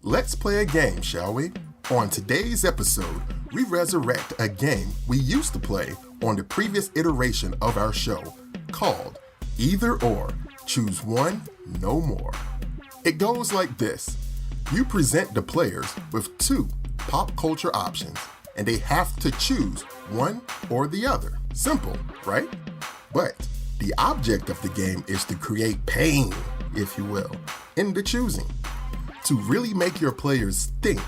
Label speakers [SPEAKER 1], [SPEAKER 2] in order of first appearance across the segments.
[SPEAKER 1] Let's play a game, shall we? On today's episode, we resurrect a game we used to play on the previous iteration of our show called Either or, Choose One, No More. It goes like this. You present the players with two pop culture options, and they have to choose one or the other. Simple, right? But the object of the game is to create pain, if you will, in the choosing. To really make your players think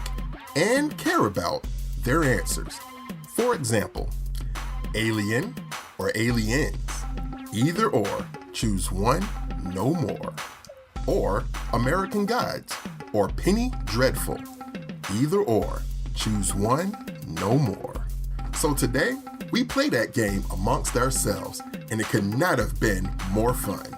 [SPEAKER 1] and care about their answers. For example, alien or aliens. Either or, choose one, no more. Or American Gods or Penny Dreadful. Either or, choose one, no more. So today, we play that game amongst ourselves, and it could not have been more fun.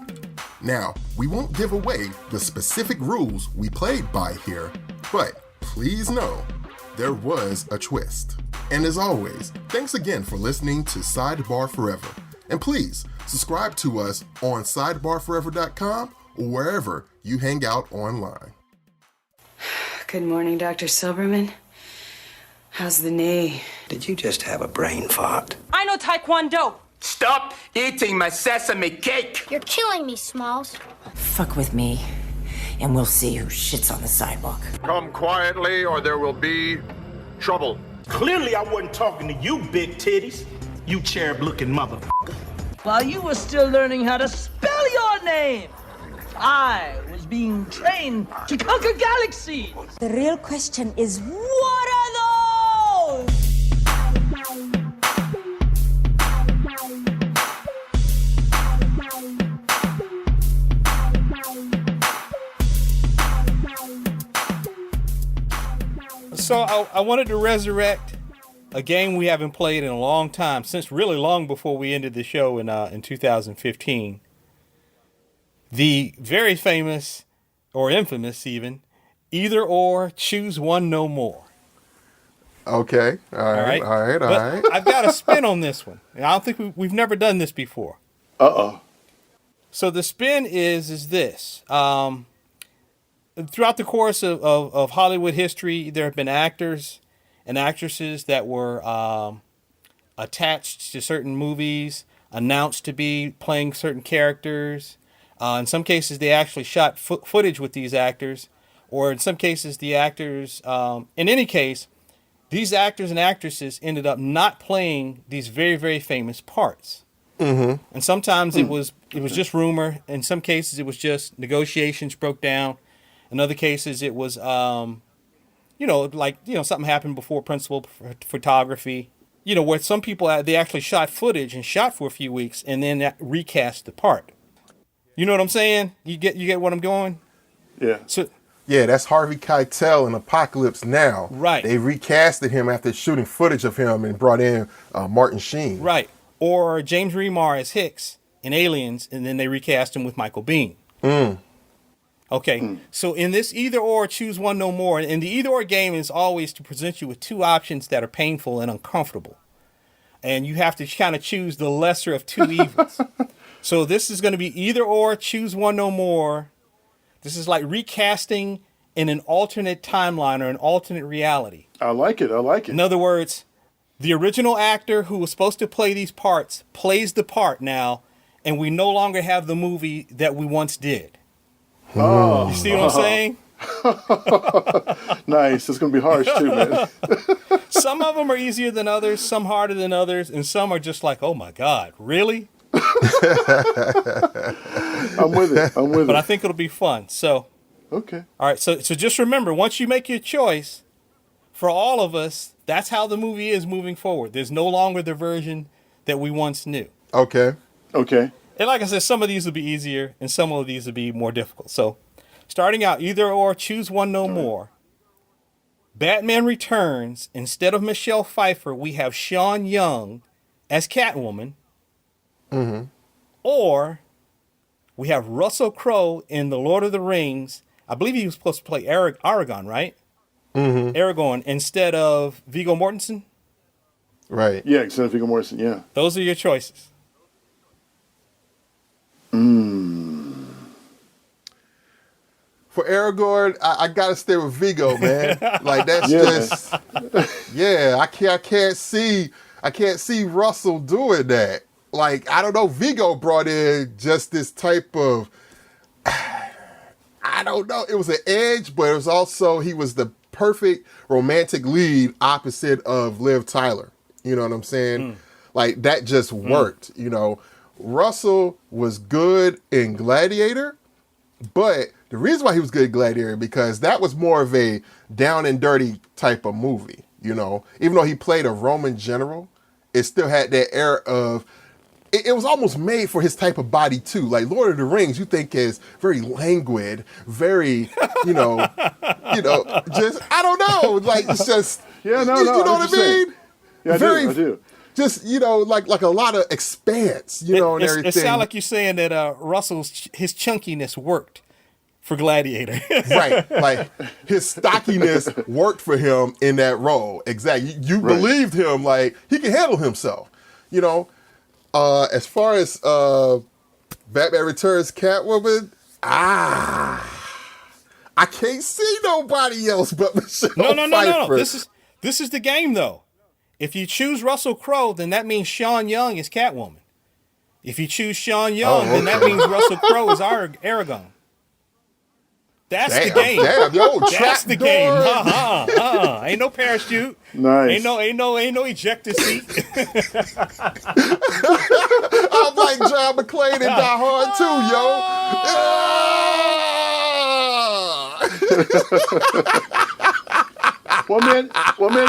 [SPEAKER 1] Now, we won't give away the specific rules we played by here, but please know, there was a twist. And as always, thanks again for listening to Sidebar Forever. And please, subscribe to us on sidebarforever.com or wherever you hang out online.
[SPEAKER 2] Good morning, Dr. Silberman. How's the knee?
[SPEAKER 3] Did you just have a brain fart?
[SPEAKER 4] I know Taekwondo.
[SPEAKER 5] Stop eating my sesame cake!
[SPEAKER 6] You're killing me, Smalls.
[SPEAKER 7] Fuck with me, and we'll see who shits on the sidewalk.
[SPEAKER 8] Come quietly, or there will be trouble.
[SPEAKER 9] Clearly, I wasn't talking to you, big titties. You cherub-looking motherfucker.
[SPEAKER 4] While you were still learning how to spell your name, I was being trained to conquer galaxies.
[SPEAKER 7] The real question is, what are those?
[SPEAKER 10] So I wanted to resurrect a game we haven't played in a long time, since really long before we ended the show in 2015. The very famous, or infamous even, Either or, Choose One, No More.
[SPEAKER 1] Okay, all right.
[SPEAKER 10] I've got a spin on this one. I don't think we've never done this before.
[SPEAKER 11] Uh-oh.
[SPEAKER 10] So the spin is this. Throughout the course of Hollywood history, there have been actors and actresses that were attached to certain movies, announced to be playing certain characters. In some cases, they actually shot footage with these actors, or in some cases, the actors, in any case, these actors and actresses ended up not playing these very, very famous parts.
[SPEAKER 1] Mm-hmm.
[SPEAKER 10] And sometimes it was just rumor. In some cases, it was just negotiations broke down. In other cases, it was, something happened before principal photography, where some people, they actually shot footage and shot for a few weeks and then recast the part. You know what I'm saying? You get what I'm going?
[SPEAKER 11] Yeah.
[SPEAKER 10] So,
[SPEAKER 1] yeah, that's Harvey Keitel in Apocalypse Now.
[SPEAKER 10] Right.
[SPEAKER 1] They recasted him after shooting footage of him and brought in Martin Sheen.
[SPEAKER 10] Right. Or James Remar as Hicks in Aliens, and then they recast him with Michael Biehn. Okay, so in this either or, choose one, no more. And the either or game is always to present you with two options that are painful and uncomfortable. And you have to kind of choose the lesser of two evils. So this is going to be either or, choose one, no more. This is like recasting in an alternate timeline or an alternate reality.
[SPEAKER 11] I like it.
[SPEAKER 10] In other words, the original actor who was supposed to play these parts plays the part now, and we no longer have the movie that we once did.
[SPEAKER 11] Oh.
[SPEAKER 10] You see what I'm saying?
[SPEAKER 11] Nice. It's going to be harsh too, man.
[SPEAKER 10] Some of them are easier than others, some harder than others, and some are just like, oh my God, really?
[SPEAKER 11] I'm with it.
[SPEAKER 10] But I think it'll be fun. So,
[SPEAKER 11] okay.
[SPEAKER 10] All right. So just remember, once you make your choice, for all of us, that's how the movie is moving forward. There's no longer the version that we once knew.
[SPEAKER 1] Okay.
[SPEAKER 10] And like I said, some of these will be easier and some of these will be more difficult. So starting out, either or, choose one, no more. Batman Returns. Instead of Michelle Pfeiffer, we have Sean Young as Catwoman.
[SPEAKER 1] Mm-hmm.
[SPEAKER 10] Or we have Russell Crowe in The Lord of the Rings. I believe he was supposed to play Aragorn, right?
[SPEAKER 1] Mm-hmm.
[SPEAKER 10] Aragorn instead of Viggo Mortensen.
[SPEAKER 1] Right.
[SPEAKER 11] Yeah, instead of Viggo Mortensen, yeah.
[SPEAKER 10] Those are your choices.
[SPEAKER 1] for Aragorn, I gotta stay with Vigo, man. Like that's just, yeah. I can't see Russell doing that. Like I don't know. Vigo brought in just this type of, I don't know. It was an edge, but it was also he was the perfect romantic lead opposite of Liv Tyler. You know what I'm saying? Like that just worked. You know, Russell was good in Gladiator, but the reason why he was good in Gladiator because that was more of a down and dirty type of movie. You know, even though he played a Roman general, it still had that air of. It was almost made for his type of body too. Like Lord of the Rings, you think is very languid, very, just I don't know. Like it's just
[SPEAKER 11] no.
[SPEAKER 1] You know what I mean?
[SPEAKER 11] Yeah,
[SPEAKER 1] very,
[SPEAKER 11] I do.
[SPEAKER 1] Just like a lot of expanse, and everything.
[SPEAKER 10] It sounds like you're saying that his chunkiness worked for Gladiator.
[SPEAKER 1] Right. Like his stockiness worked for him in that role. Exactly. You believed him like he can handle himself. As far as Batman Returns Catwoman, I can't see nobody else but Michelle Pfeiffer.
[SPEAKER 10] No. This is the game though. If you choose Russell Crowe, then that means Sean Young is Catwoman. If you choose Sean Young, then that means Russell Crowe is Aragorn. That's the game.
[SPEAKER 1] Damn, yo,
[SPEAKER 10] that's the game. Ain't no parachute.
[SPEAKER 11] Nice.
[SPEAKER 10] Ain't no ejector seat.
[SPEAKER 1] I'm like John McClane in Die Hard too, yo.
[SPEAKER 11] Well, man,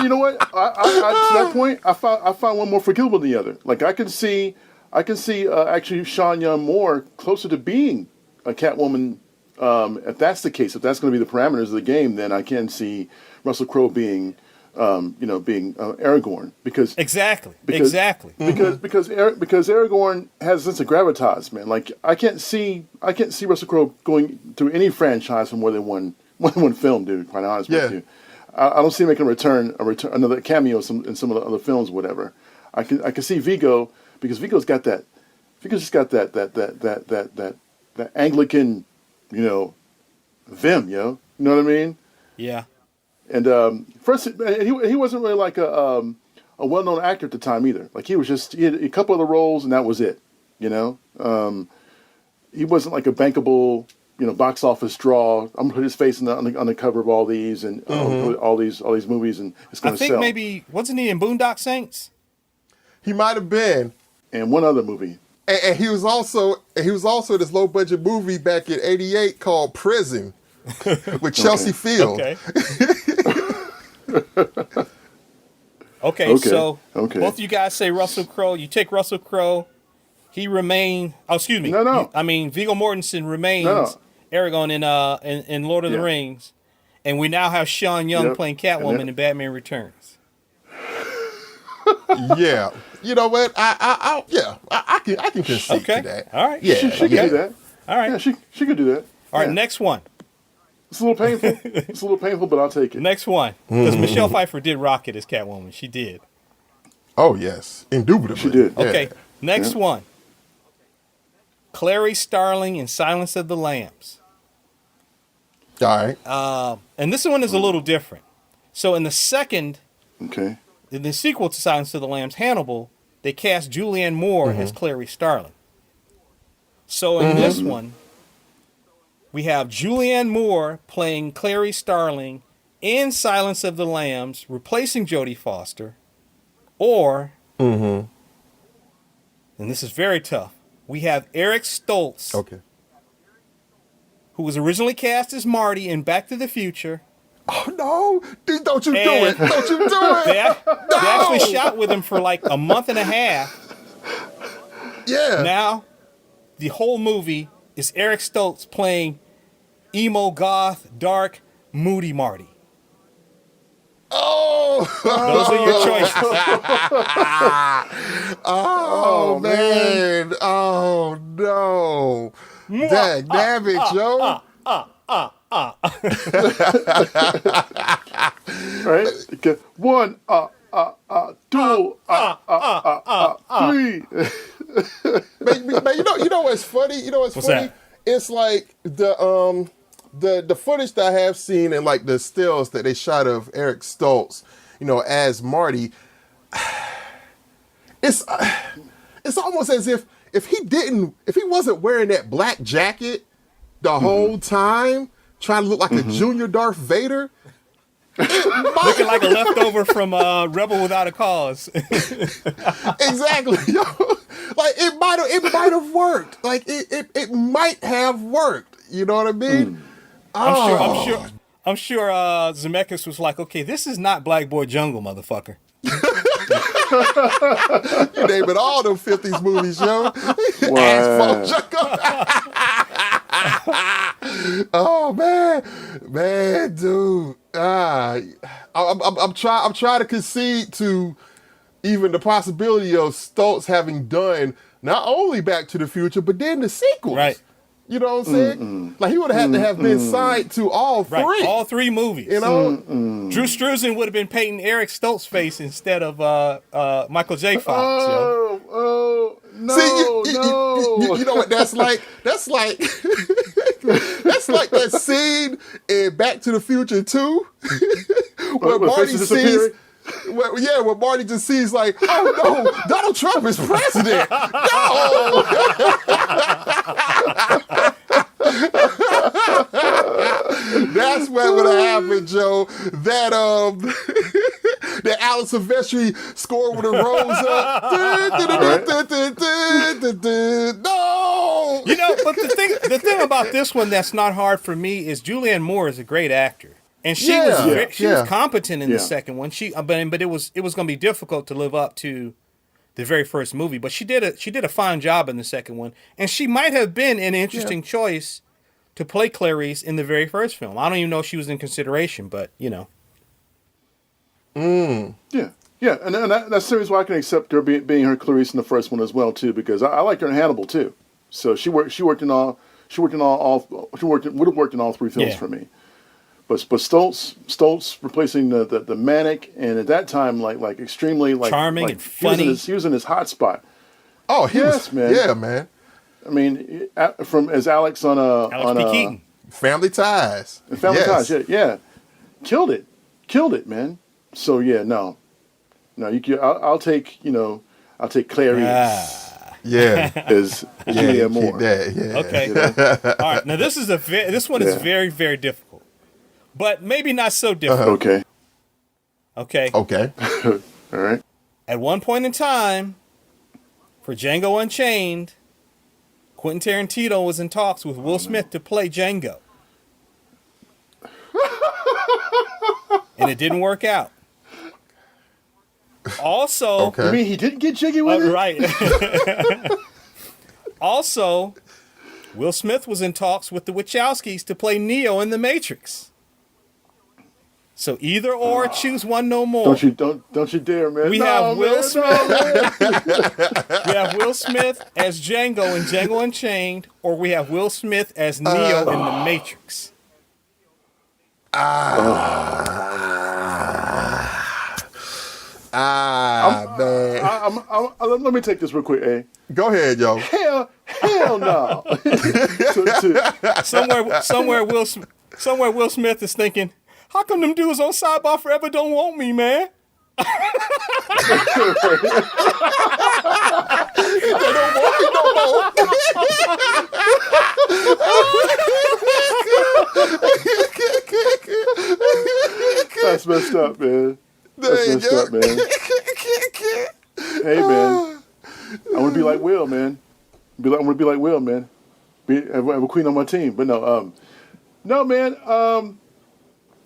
[SPEAKER 11] you know what? To that point, I found one more forgivable than the other. Like I can see actually Sean Young more closer to being a Catwoman. If that's the case, if that's going to be the parameters of the game, then I can see Russell Crowe being Aragorn because
[SPEAKER 10] exactly
[SPEAKER 11] because Aragorn has a sense of gravitas, man. Like I can't see Russell Crowe going through any franchise for more than one film, dude. Quite honest with you, I don't see him making a return another cameo in some of the other films, whatever. I can see Vigo because Vigo's just got that Anglican. Vim, you know what I mean?
[SPEAKER 10] Yeah.
[SPEAKER 11] And first, he wasn't really like a well-known actor at the time either. Like he had a couple of the roles and that was it. He wasn't like a bankable, box office draw. I'm gonna put his face on the cover of all these and all these movies and it's gonna sell.
[SPEAKER 10] I think maybe wasn't he in Boondock Saints?
[SPEAKER 1] He might have been.
[SPEAKER 11] And one other movie.
[SPEAKER 1] And he was also in this low budget movie back in '88 called Prison with Chelsea Field.
[SPEAKER 10] Okay, so both of you guys say Russell Crowe. You take Russell Crowe. He remained. Oh, excuse me.
[SPEAKER 11] No.
[SPEAKER 10] Viggo Mortensen remains Aragorn in Lord of the Rings, and we now have Sean Young playing Catwoman in Batman Returns.
[SPEAKER 1] Yeah. You know what? I can concede to that.
[SPEAKER 10] All right.
[SPEAKER 11] Yeah, she could do that.
[SPEAKER 10] All right.
[SPEAKER 11] Yeah, she could do that.
[SPEAKER 10] All right, next one.
[SPEAKER 11] It's a little painful. But I'll take it.
[SPEAKER 10] Next one. Because Michelle Pfeiffer did rock it as Catwoman. She did.
[SPEAKER 1] Oh, yes. Indubitably.
[SPEAKER 11] She did.
[SPEAKER 10] Okay, next one. Clary Starling in Silence of the Lambs.
[SPEAKER 1] All right.
[SPEAKER 10] And this one is a little different. So in the second...
[SPEAKER 11] Okay.
[SPEAKER 10] In the sequel to Silence of the Lambs, Hannibal, they cast Julianne Moore as Clary Starling. So in this one, we have Julianne Moore playing Clary Starling in Silence of the Lambs, replacing Jodie Foster, or, and this is very tough, we have Eric Stoltz, who was originally cast as Marty in Back to the Future.
[SPEAKER 1] Oh, no. Dude, don't you do it. Don't you do it.
[SPEAKER 10] They actually shot with him for like a month and a half.
[SPEAKER 1] Yeah.
[SPEAKER 10] Now, the whole movie is Eric Stoltz playing emo, goth, dark, moody Marty.
[SPEAKER 1] Oh.
[SPEAKER 10] Those are your choices.
[SPEAKER 1] Oh, man. Oh, no. Damn it, Joe.
[SPEAKER 11] Right? Okay. 1, 2, 3.
[SPEAKER 1] Man, you know what's funny? You know what's funny?
[SPEAKER 10] that?
[SPEAKER 1] It's like the the footage that I have seen and like the stills that they shot of Eric Stoltz, as Marty, it's almost as if he wasn't wearing that black jacket the whole time, trying to look like a junior Darth Vader.
[SPEAKER 10] Looking like a leftover from Rebel Without a Cause.
[SPEAKER 1] Exactly. Like it might have worked. Like it might have worked. You know what I mean?
[SPEAKER 10] I'm sure Zemeckis was like, okay, this is not Black Boy Jungle, motherfucker.
[SPEAKER 1] You name it all them 50s movies, yo. Asphalt Jungle. Oh man, dude. I'm trying to concede to even the possibility of Stoltz having done not only Back to the Future, but then the sequels.
[SPEAKER 10] Right.
[SPEAKER 1] You know what I'm saying? Like he would have had to have been signed to all three.
[SPEAKER 10] Right. All three movies. Drew Struzan would have been painting Eric Stoltz's face instead of Michael J. Fox.
[SPEAKER 11] No,
[SPEAKER 1] see,
[SPEAKER 11] no.
[SPEAKER 1] You know what that's like? That's like that's like that scene in Back to the Future 2 where Marty sees. Where Marty just sees like, oh no, Donald Trump is president. No. That's what would have happened, Joe. That that Alex Silvestri score would have rose up. No.
[SPEAKER 10] But the thing about this one that's not hard for me is Julianne Moore is a great actor. And she was competent in the second one. But it was going to be difficult to live up to the very first movie. But she did a fine job in the second one, and she might have been an interesting choice to play Clarice in the very first film. I don't even know if she was in consideration, but
[SPEAKER 11] Yeah, and that's the reason why I can accept her being her Clarice in the first one as well too, because I liked her in Hannibal too. So she would have worked in all three films for me. But Stoltz replacing the manic, and at that time like extremely like
[SPEAKER 10] charming and funny.
[SPEAKER 11] He was in his hot spot.
[SPEAKER 1] Oh, he was, man. Yeah, man.
[SPEAKER 11] I mean, as Alex on
[SPEAKER 10] Alex P. Keaton.
[SPEAKER 1] Family Ties.
[SPEAKER 11] Family Ties, yeah, killed it, man. So no, I'll take Clarice. Is Julianne Moore.
[SPEAKER 10] Okay. All right. Now this one is very, very difficult, but maybe not so difficult. Okay.
[SPEAKER 11] All right.
[SPEAKER 10] At one point in time, for Django Unchained, Quentin Tarantino was in talks with Will Smith to play Django. And it didn't work out. Also,
[SPEAKER 11] you mean he didn't get jiggy with it?
[SPEAKER 10] Right. Also, Will Smith was in talks with the Wachowskis to play Neo in The Matrix. So either or, choose one no more.
[SPEAKER 11] Don't you dare, man.
[SPEAKER 10] We have Will Smith. We have Will Smith as Django in Django Unchained, or we have Will Smith as Neo in The Matrix.
[SPEAKER 11] Man. Let me take this real quick, eh?
[SPEAKER 1] Go ahead, yo.
[SPEAKER 11] Hell no.
[SPEAKER 10] Somewhere Will Smith is thinking, how come them dudes on Sidebar Forever don't want me, man?
[SPEAKER 1] They don't want me no more.
[SPEAKER 11] That's messed up, man. That's messed up, man. Hey, man. I want to be like Will, man. I want to be like Will, man. Have a queen on my team. But no, man.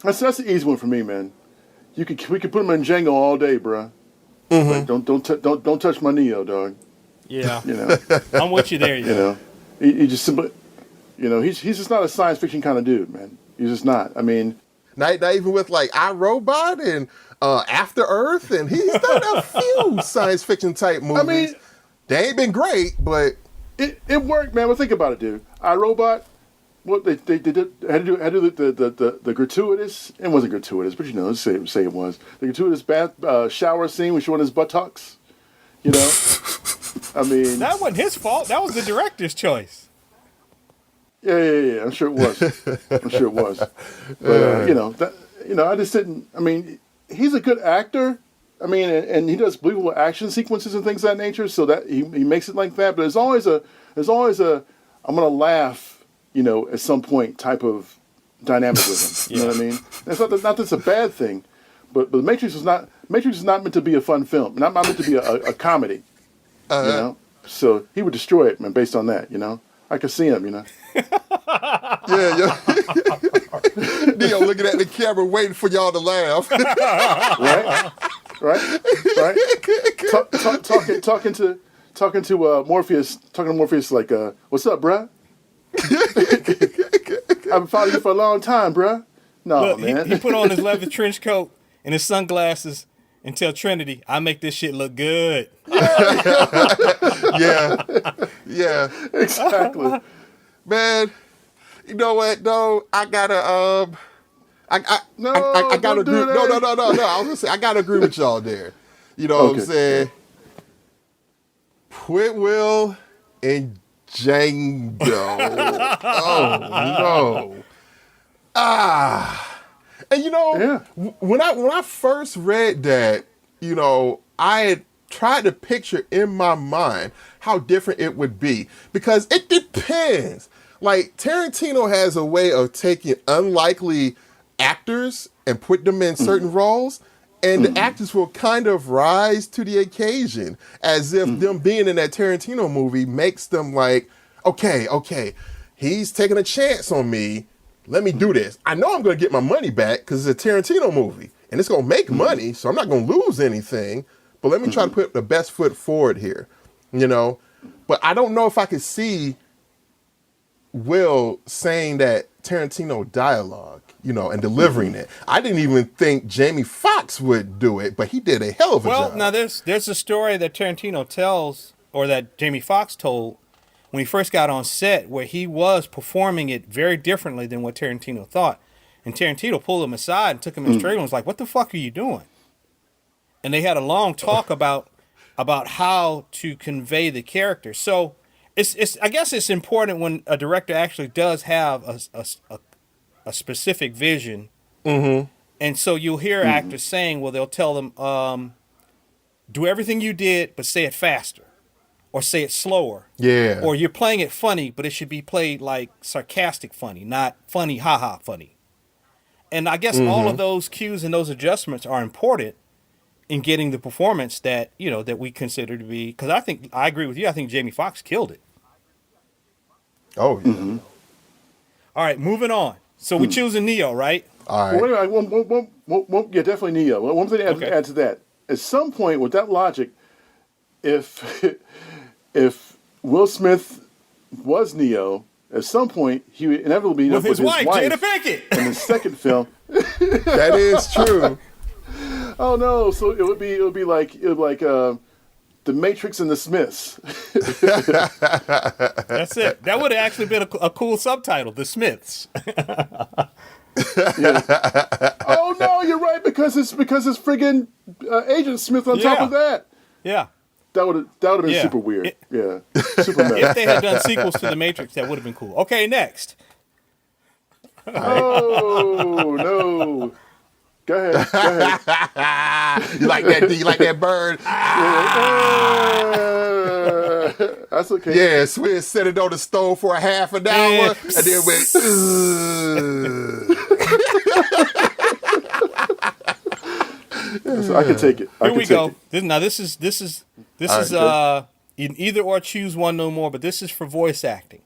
[SPEAKER 11] That's the easy one for me, man. We could put him in Django all day, bruh. Like, don't touch my Neo, dog.
[SPEAKER 10] Yeah. I'm with you there.
[SPEAKER 11] He just simply, he's just not a science fiction kind of dude, man. He's just not. I mean,
[SPEAKER 1] not even with like iRobot and After Earth, and he's done a few science fiction type movies. I mean, they ain't been great, but
[SPEAKER 11] it worked, man. Well, think about it, dude. iRobot. What they did had to do the gratuitous. It wasn't gratuitous, but let's say it was the gratuitous bath shower scene when showing his buttocks. I mean,
[SPEAKER 10] that wasn't his fault. That was the director's choice.
[SPEAKER 11] Yeah. I'm sure it was. But I just didn't. I mean, he's a good actor. I mean, and he does believable action sequences and things of that nature. So that he makes it like that. But there's always a I'm gonna laugh, at some point type of dynamic with him. You know what I mean? It's not that it's a bad thing, but the Matrix is not meant to be a fun film. Not meant to be a comedy. So he would destroy it, man, based on that. I could see him.
[SPEAKER 6] Yeah. Neo looking at the camera, waiting for y'all to laugh.
[SPEAKER 11] Right. Talking to Morpheus like, what's up, bruh? I've been following you for a long time, bruh. No,
[SPEAKER 10] Look,
[SPEAKER 11] man.
[SPEAKER 10] He put on his leather trench coat and his sunglasses and tell Trinity, I make this shit look good.
[SPEAKER 6] Yeah.
[SPEAKER 11] Exactly.
[SPEAKER 6] Man, you know what? No, I gotta I gotta agree. No. I was gonna say I gotta agree with y'all there. You know what I'm saying? Will and Django. Oh no. And when I first read that, I had tried to picture in my mind how different it would be, because it depends. Like, Tarantino has a way of taking unlikely actors and put them in certain roles, and the actors will kind of rise to the occasion, as if them being in that Tarantino movie makes them like, okay, he's taking a chance on me. Let me do this. I know I'm going to get my money back because it's a Tarantino movie, and it's going to make money, so I'm not going to lose anything, but let me try to put the best foot forward here, But I don't know if I could see Will saying that Tarantino dialogue, and delivering it. I didn't even think Jamie Foxx would do it, but he did a hell of a job.
[SPEAKER 10] Well, now there's a story that Tarantino tells, or that Jamie Foxx told, when he first got on set, where he was performing it very differently than what Tarantino thought. And Tarantino pulled him aside and took him in his trailer and was like, what the fuck are you doing? And they had a long talk about how to convey the character. So it's I guess it's important when a director actually does have a specific vision. Mm-hmm. And so you'll hear actors saying, well, they'll tell them, do everything you did, but say it faster. Or say it slower.
[SPEAKER 6] Yeah.
[SPEAKER 10] Or you're playing it funny, but it should be played like sarcastic funny, not funny, haha funny. And I guess all of those cues and those adjustments are important in getting the performance that, that we consider to be, because I agree with you. I think Jamie Foxx killed it.
[SPEAKER 6] Oh, yeah.
[SPEAKER 10] All right, moving on. So we're choosing Neo, right?
[SPEAKER 6] All right.
[SPEAKER 11] Well, yeah, definitely Neo. One thing to add to that. At some point, with that logic, if Will Smith was Neo, at some point he would inevitably be
[SPEAKER 10] with his wife Jada Pinkett
[SPEAKER 11] in the second film.
[SPEAKER 6] That is true.
[SPEAKER 11] Oh no! So it would be like The Matrix and the Smiths.
[SPEAKER 10] That's it. That would have actually been a cool subtitle, The Smiths.
[SPEAKER 11] Oh no, you're right, because it's friggin' Agent Smith on top of that.
[SPEAKER 10] Yeah.
[SPEAKER 11] That would have been super weird. Super meta.
[SPEAKER 10] If they had done sequels to The Matrix, that would have been cool. Okay, next.
[SPEAKER 11] Oh no! Go ahead.
[SPEAKER 6] You like that? You like that bird?
[SPEAKER 11] That's okay.
[SPEAKER 6] Yeah, Swain set it on the stove for a half an hour, and then went.
[SPEAKER 11] So I can take it.
[SPEAKER 10] Here we go. This is an either or choose one no more, but this is for voice acting.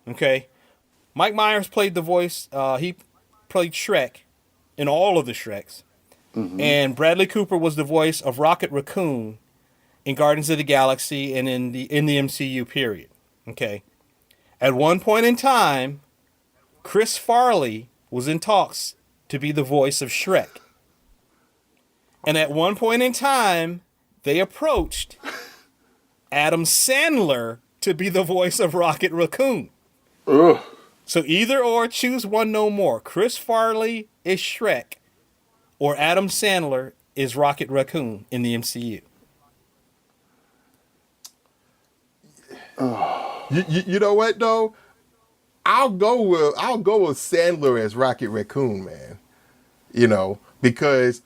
[SPEAKER 10] Okay, Mike Myers played the voice. He played Shrek in all of the Shreks, and Bradley Cooper was the voice of Rocket Raccoon in Guardians of the Galaxy and in the MCU period. Okay, at one point in time, Chris Farley was in talks to be the voice of Shrek. And at one point in time, they approached Adam Sandler to be the voice of Rocket Raccoon.
[SPEAKER 11] Ugh.
[SPEAKER 10] So either or, choose one no more. Chris Farley is Shrek, or Adam Sandler is Rocket Raccoon in the MCU.
[SPEAKER 6] You know what, though? I'll go with Sandler as Rocket Raccoon, man. You know, because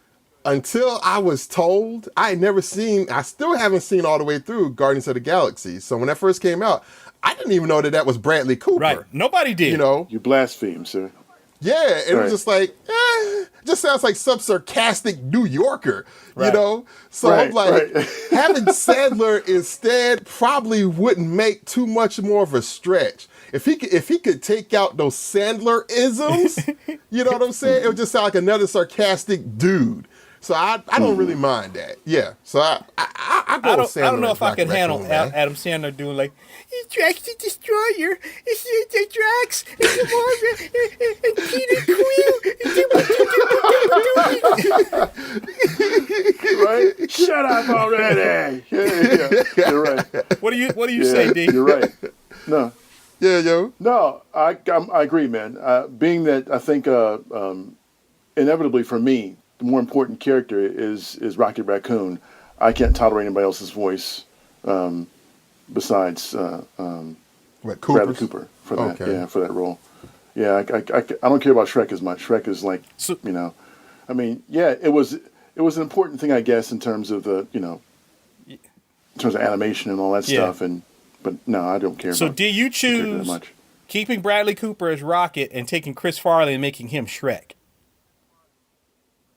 [SPEAKER 6] until I was told, I still haven't seen all the way through Guardians of the Galaxy. So when that first came out, I didn't even know that was Bradley Cooper.
[SPEAKER 10] Right. Nobody did.
[SPEAKER 6] You know?
[SPEAKER 11] You blaspheme, sir.
[SPEAKER 6] Yeah, it was just like, just sounds like some sarcastic New Yorker, you know? So I'm like, having Sandler instead probably wouldn't make too much more of a stretch. If he could take out those Sandler-isms, you know what I'm saying? It would just sound like another sarcastic dude. So I don't really mind that. Yeah. So I go with Sandler.
[SPEAKER 10] I don't know if I can handle
[SPEAKER 6] man.
[SPEAKER 10] Adam Sandler doing like, Drax the Destroyer, it's the Drax, it's the Marvin,
[SPEAKER 11] right? Shut up already. Yeah. You're right.
[SPEAKER 10] What do you say, D?
[SPEAKER 11] You're right. No.
[SPEAKER 6] Yeah, yo.
[SPEAKER 11] No, I agree, man. Being that I think inevitably for me, the more important character is Rocket Raccoon. I can't tolerate anybody else's voice besides Bradley Cooper for that. Okay. Yeah, for that role. Yeah, I don't care about Shrek as much. Shrek is like, you know, I mean, yeah, it was an important thing, I guess, in terms of the, you know, in terms of animation and all that stuff. But no, I don't care.
[SPEAKER 10] So, do you choose keeping Bradley Cooper as Rocket and taking Chris Farley and making him Shrek?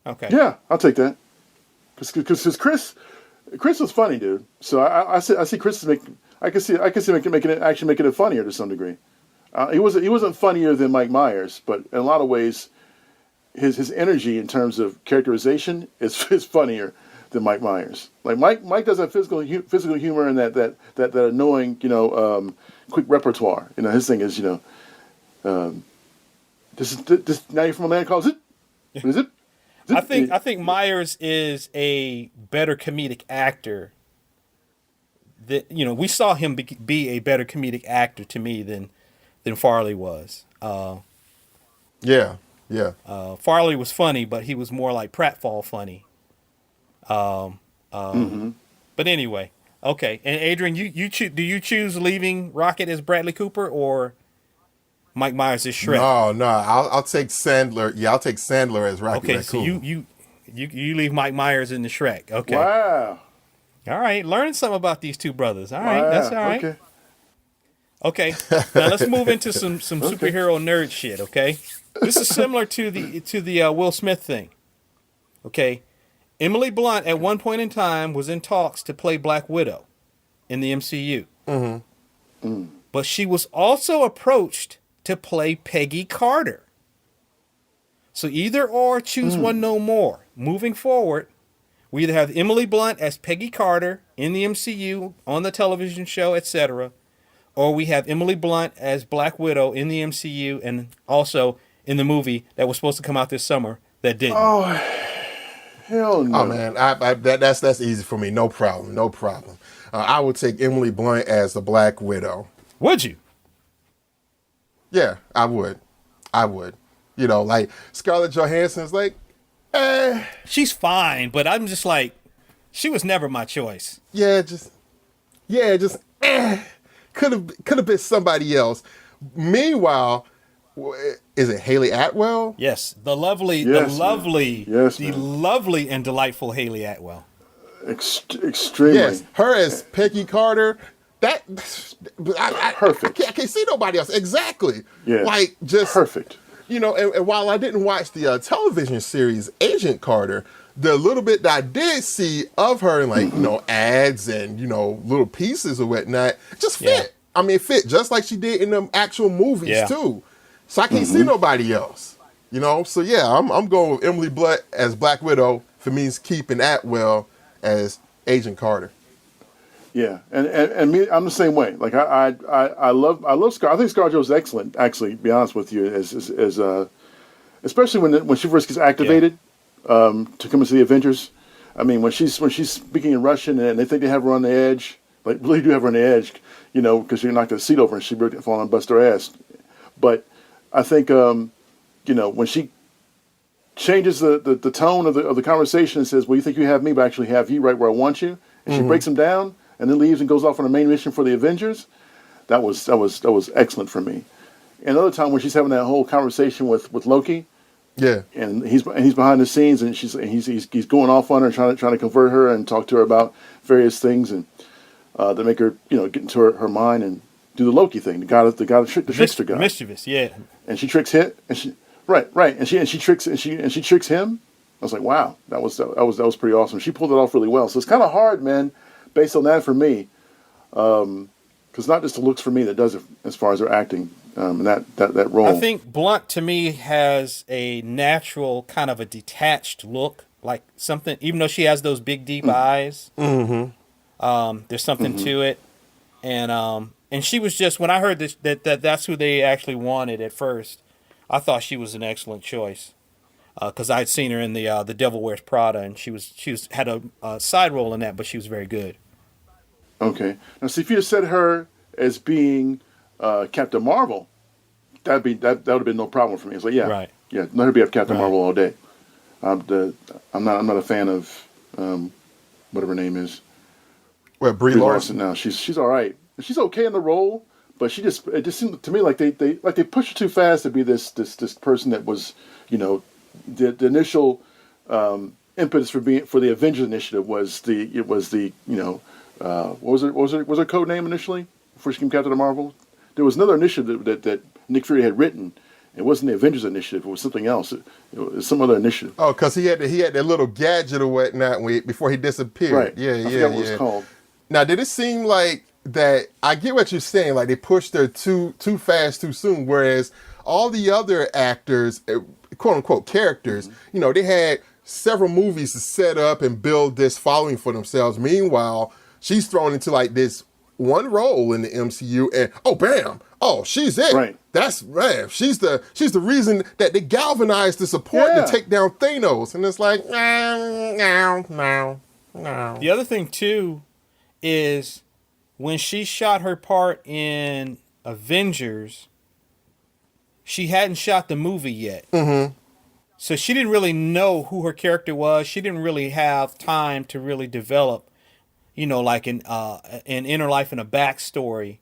[SPEAKER 10] Okay.
[SPEAKER 11] Yeah, I'll take that. Because Chris was funny, dude. So I see Chris making it funnier to some degree. He wasn't funnier than Mike Myers, but in a lot of ways, his energy in terms of characterization is funnier than Mike Myers. Like Mike does have physical humor and that annoying, you know, quick repertoire. You know, his thing is, you know, this now you're from a land called Zip. What is it?
[SPEAKER 10] I think Myers is a better comedic actor. That, you know, we saw him be a better comedic actor to me than Farley was.
[SPEAKER 6] Yeah.
[SPEAKER 10] Farley was funny, but he was more like pratfall funny. But anyway, okay. And Adrian, do you choose leaving Rocket as Bradley Cooper or Mike Myers as Shrek?
[SPEAKER 6] No, I'll take Sandler. Yeah, I'll take Sandler as Rocket Raccoon.
[SPEAKER 10] So you leave Mike Myers in the Shrek. Okay.
[SPEAKER 11] Wow.
[SPEAKER 10] All right, learn something about these two brothers. All right, that's all right. Okay. Now let's move into some superhero nerd shit. Okay, this is similar to the Will Smith thing. Okay, Emily Blunt at one point in time was in talks to play Black Widow in the MCU. But she was also approached to play Peggy Carter. So either or, choose one, no more. Moving forward, we either have Emily Blunt as Peggy Carter in the MCU, on the television show, etc., or we have Emily Blunt as Black Widow in the MCU and also in the movie that was supposed to come out this summer that didn't.
[SPEAKER 11] Oh, hell no.
[SPEAKER 6] Oh, man, that's easy for me. No problem. I would take Emily Blunt as the Black Widow.
[SPEAKER 10] Would you?
[SPEAKER 6] Yeah, I would. You know, like Scarlett Johansson's like,
[SPEAKER 10] she's fine, but I'm just like, she was never my choice.
[SPEAKER 6] Could have been somebody else. Meanwhile, is it Haley Atwell?
[SPEAKER 10] Yes, the lovely and delightful Haley Atwell.
[SPEAKER 11] Extremely.
[SPEAKER 6] Yes, her as Peggy Carter.
[SPEAKER 11] Perfect.
[SPEAKER 6] I can't see nobody else. Exactly.
[SPEAKER 11] Yeah.
[SPEAKER 6] Like just
[SPEAKER 11] perfect.
[SPEAKER 6] You know, and while I didn't watch the television series Agent Carter, the little bit that I did see of her in, like, you know, ads and, you know, little pieces or whatnot, just fit. Yeah. I mean, it fit just like she did in them actual movies too. So I can't see nobody else. You know, so yeah, I'm going with Emily Blunt as Black Widow. For me, is keeping Atwell as Agent Carter.
[SPEAKER 11] Yeah, and me, I'm the same way. Like I love Scar. I think ScarJo's excellent. Actually, to be honest with you, as especially when she first gets activated to come into the Avengers. I mean, when she's speaking in Russian and they think they have her on the edge, like really do have her on the edge, you know, because you're knocked the seat over and she really fall and bust her ass. But I think you know, when she changes the tone of the conversation and says, "Well, you think you have me, but I actually have you right where I want you," and she breaks him down. And then leaves and goes off on a main mission for the Avengers. That was excellent for me. another time when she's having that whole conversation with Loki.
[SPEAKER 6] Yeah,
[SPEAKER 11] and he's behind the scenes, and he's going off on her, trying to convert her and talk to her about various things, and to make her get into her mind and do the Loki thing, the trickster guy,
[SPEAKER 10] mischievous, yeah.
[SPEAKER 11] And she tricks him, and she tricks him. I was like, wow, that was pretty awesome. She pulled it off really well. So it's kind of hard, man, based on that for me, because not just the looks for me that does it as far as her acting. And that role.
[SPEAKER 10] I think Blunt to me has a natural kind of a detached look, like something. Even though she has those big deep eyes, there's something to it. And she was just, when I heard this, that's who they actually wanted at first, I thought she was an excellent choice, because I'd seen her in the Devil Wears Prada, and she had a side role in that, but she was very good.
[SPEAKER 11] Okay, now see, if you had said her as being Captain Marvel, that would have been no problem for me. It's like, let her be Captain Marvel all day. I'm not a fan of whatever her name is.
[SPEAKER 6] Well, Brie Larson.
[SPEAKER 11] Now she's all right. She's okay in the role, but it just seemed to me like they pushed her too fast to be this person that was, the initial impetus for the Avengers Initiative was what was her code name initially before she became Captain Marvel? There was another initiative that Nick Fury had written. It wasn't the Avengers Initiative. It was something else. It was some other initiative.
[SPEAKER 6] Oh, because he had that little gadget or whatnot before he disappeared.
[SPEAKER 11] Right.
[SPEAKER 6] Yeah,
[SPEAKER 11] I forgot what it was called.
[SPEAKER 6] Now, did it seem like that? I get what you're saying. Like they pushed her too fast, too soon. Whereas all the other actors, quote unquote characters, they had several movies to set up and build this following for themselves. Meanwhile, she's thrown into like this one role in the MCU, and bam, she's it. Right. That's right. She's the reason that they galvanized the support to take down Thanos, and it's like, no.
[SPEAKER 10] The other thing too is when she shot her part in Avengers, she hadn't shot the movie yet. Mm-hmm. So she didn't really know who her character was. She didn't really have time to really develop, like an inner life and a backstory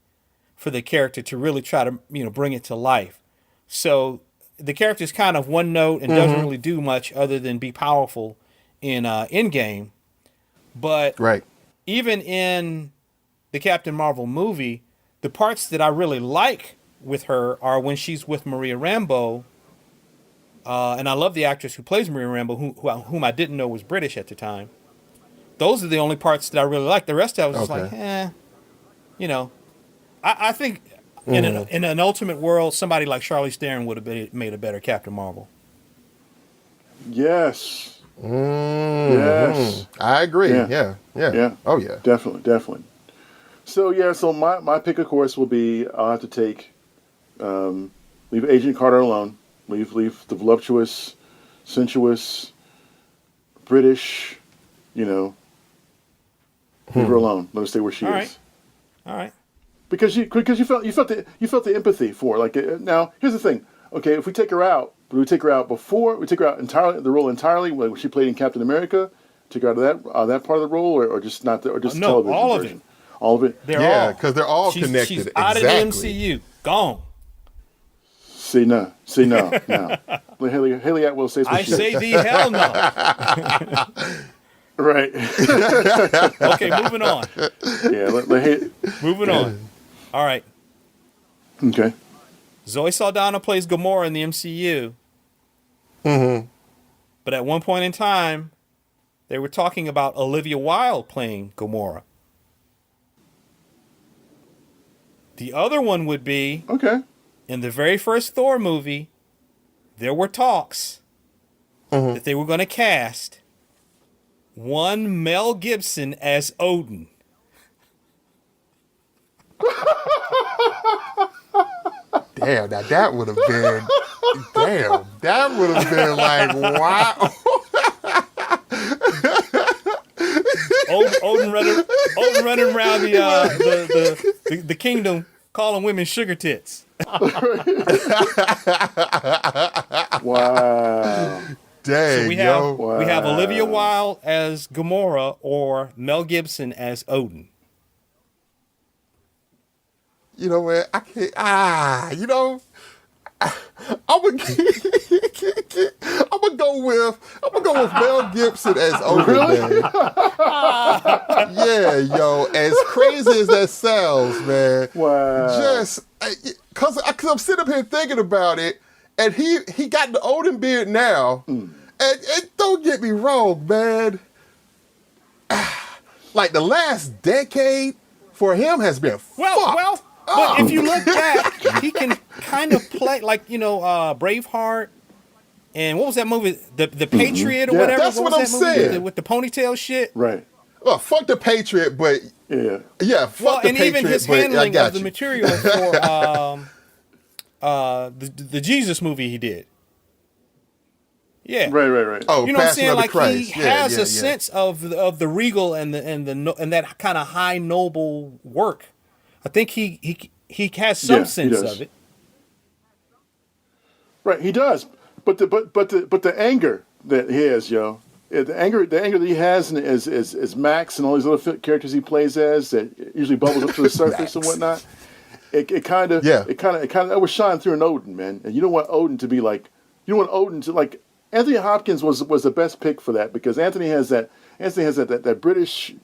[SPEAKER 10] for the character to really try to, bring it to life. So the character's kind of one note and doesn't really do much other than be powerful in Endgame. But even in the Captain Marvel movie, the parts that I really like with her are when she's with Maria Rambeau. And I love the actress who plays Maria Rambeau, whom I didn't know was British at the time. Those are the only parts that I really like. The rest of it was just like, I think in an ultimate world, somebody like Charlize Theron would have made a better Captain Marvel.
[SPEAKER 11] Yes.
[SPEAKER 6] Yes. I agree. Yeah. Oh, yeah.
[SPEAKER 11] Definitely. So my pick, of course, will be I'll have to take, leave Agent Carter alone. Leave the voluptuous, sensuous, British, leave her alone. Let her stay where she is.
[SPEAKER 10] All right.
[SPEAKER 11] Because you felt the empathy for her. Like now, here's the thing. Okay, if we take her out, but we take her out entirely the role entirely when she played in Captain America. Take her out of that part of the role, or just not the, or just
[SPEAKER 10] no,
[SPEAKER 11] television
[SPEAKER 10] all
[SPEAKER 11] version.
[SPEAKER 10] Of it.
[SPEAKER 11] All of it.
[SPEAKER 6] Because they're all connected.
[SPEAKER 10] She's out of the MCU. Gone.
[SPEAKER 11] See no. Haley Atwell says what
[SPEAKER 10] I
[SPEAKER 11] she
[SPEAKER 10] say
[SPEAKER 11] says.
[SPEAKER 10] the hell no.
[SPEAKER 11] Right.
[SPEAKER 10] Okay, moving on.
[SPEAKER 11] Yeah,
[SPEAKER 10] moving on. All right.
[SPEAKER 11] Okay.
[SPEAKER 10] Zoe Saldana plays Gamora in the MCU. Mm-hmm. But at one point in time, they were talking about Olivia Wilde playing Gamora. The other one would be in the very first Thor movie, there were talks that they were going to cast one Mel Gibson as Odin.
[SPEAKER 6] Damn, now that would have been like, wow.
[SPEAKER 10] Odin running around the kingdom calling women sugar tits.
[SPEAKER 11] Wow.
[SPEAKER 6] Dang,
[SPEAKER 10] so we have Olivia Wilde as Gamora or Mel Gibson as Odin.
[SPEAKER 6] You know what? I can't. I'm gonna go with Mel Gibson as Odin.
[SPEAKER 11] Really?
[SPEAKER 6] Man. Yeah, yo. As crazy as that sounds, man.
[SPEAKER 11] Wow.
[SPEAKER 6] Just cause I'm sitting up here thinking about it, and he got the Odin beard now, and don't get me wrong, man. Like the last decade for him has been fucked.
[SPEAKER 10] But if you look back, he can kind of play like Braveheart, and what was that movie, the Patriot or
[SPEAKER 6] Yeah,
[SPEAKER 10] whatever?
[SPEAKER 6] that's what I'm saying.
[SPEAKER 10] With the ponytail shit.
[SPEAKER 11] Right.
[SPEAKER 6] Well, fuck the Patriot, but
[SPEAKER 11] yeah,
[SPEAKER 6] fuck the
[SPEAKER 10] and
[SPEAKER 6] Patriot.
[SPEAKER 10] even his
[SPEAKER 6] but
[SPEAKER 10] handling
[SPEAKER 6] I got
[SPEAKER 10] of the
[SPEAKER 6] you.
[SPEAKER 10] material for the Jesus movie he did. Yeah.
[SPEAKER 11] Right.
[SPEAKER 6] Oh,
[SPEAKER 10] you know what I'm
[SPEAKER 6] Passion
[SPEAKER 10] saying?
[SPEAKER 6] of the
[SPEAKER 10] Like
[SPEAKER 6] Christ.
[SPEAKER 10] he has a sense of the regal and that kind of high noble work. I think he has some sense of it.
[SPEAKER 11] Right, he does. But the anger that he has, yo, the anger that he has as Max and all these other characters he plays as that usually bubbles up to the surface and whatnot. It kind of that was shine through in Odin, man. And you don't want Odin to be like, you don't want Odin to like. Anthony Hopkins was the best pick for that because Anthony has that British,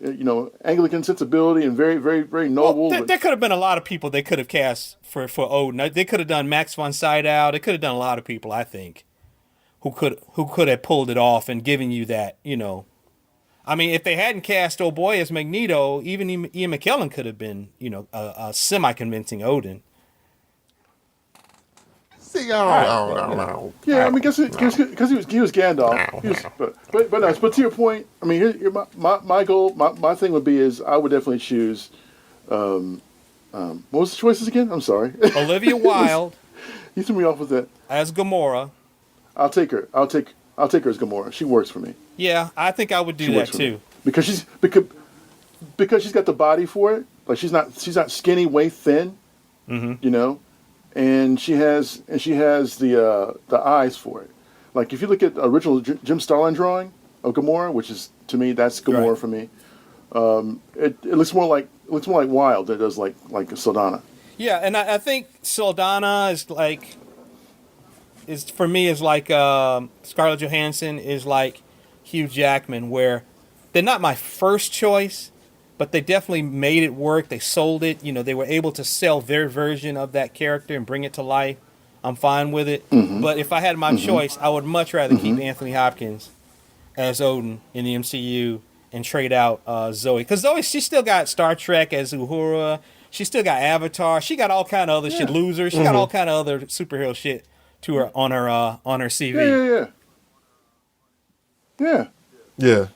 [SPEAKER 11] Anglican sensibility and very, very, very noble.
[SPEAKER 10] Well, there could have been a lot of people they could have cast for Odin. They could have done Max von Sydow. They could have done a lot of people, I think, who could have pulled it off and given you that, I mean, if they hadn't cast old boy as Magneto, even Ian McKellen could have been, a semi-convincing Odin.
[SPEAKER 6] See, I don't know.
[SPEAKER 11] Yeah, I mean, because he was Gandalf. But to your point, I mean, here my goal, my thing would be is I would definitely choose. What was the choices again? I'm sorry.
[SPEAKER 10] Olivia Wilde.
[SPEAKER 11] You threw me off with that.
[SPEAKER 10] As Gamora.
[SPEAKER 11] I'll take her. I'll take her as Gamora. She works for me.
[SPEAKER 10] Yeah, I think I would do that too.
[SPEAKER 11] Because she's got the body for it. Like she's not skinny, waist thin.
[SPEAKER 10] Mm-hmm.
[SPEAKER 11] And she has the eyes for it. Like if you look at the original Jim Starlin drawing of Gamora, which is to me that's Gamora for me. It looks more like Wilde than it does like Saldana.
[SPEAKER 10] Yeah, and I think Saldana is like Scarlett Johansson is like Hugh Jackman, where they're not my first choice, but they definitely made it work. They sold it. They were able to sell their version of that character and bring it to life. I'm fine with it. Mm-hmm. But if I had my choice, I would much rather keep Anthony Hopkins as Odin in the MCU and trade out Zoe. Because Zoe, she still got Star Trek as Uhura. She still got Avatar. She got all kind of other shit. Loser. She got all kind of other superhero shit to her on her CV.
[SPEAKER 11] Yeah.
[SPEAKER 6] Yeah.
[SPEAKER 10] Yeah.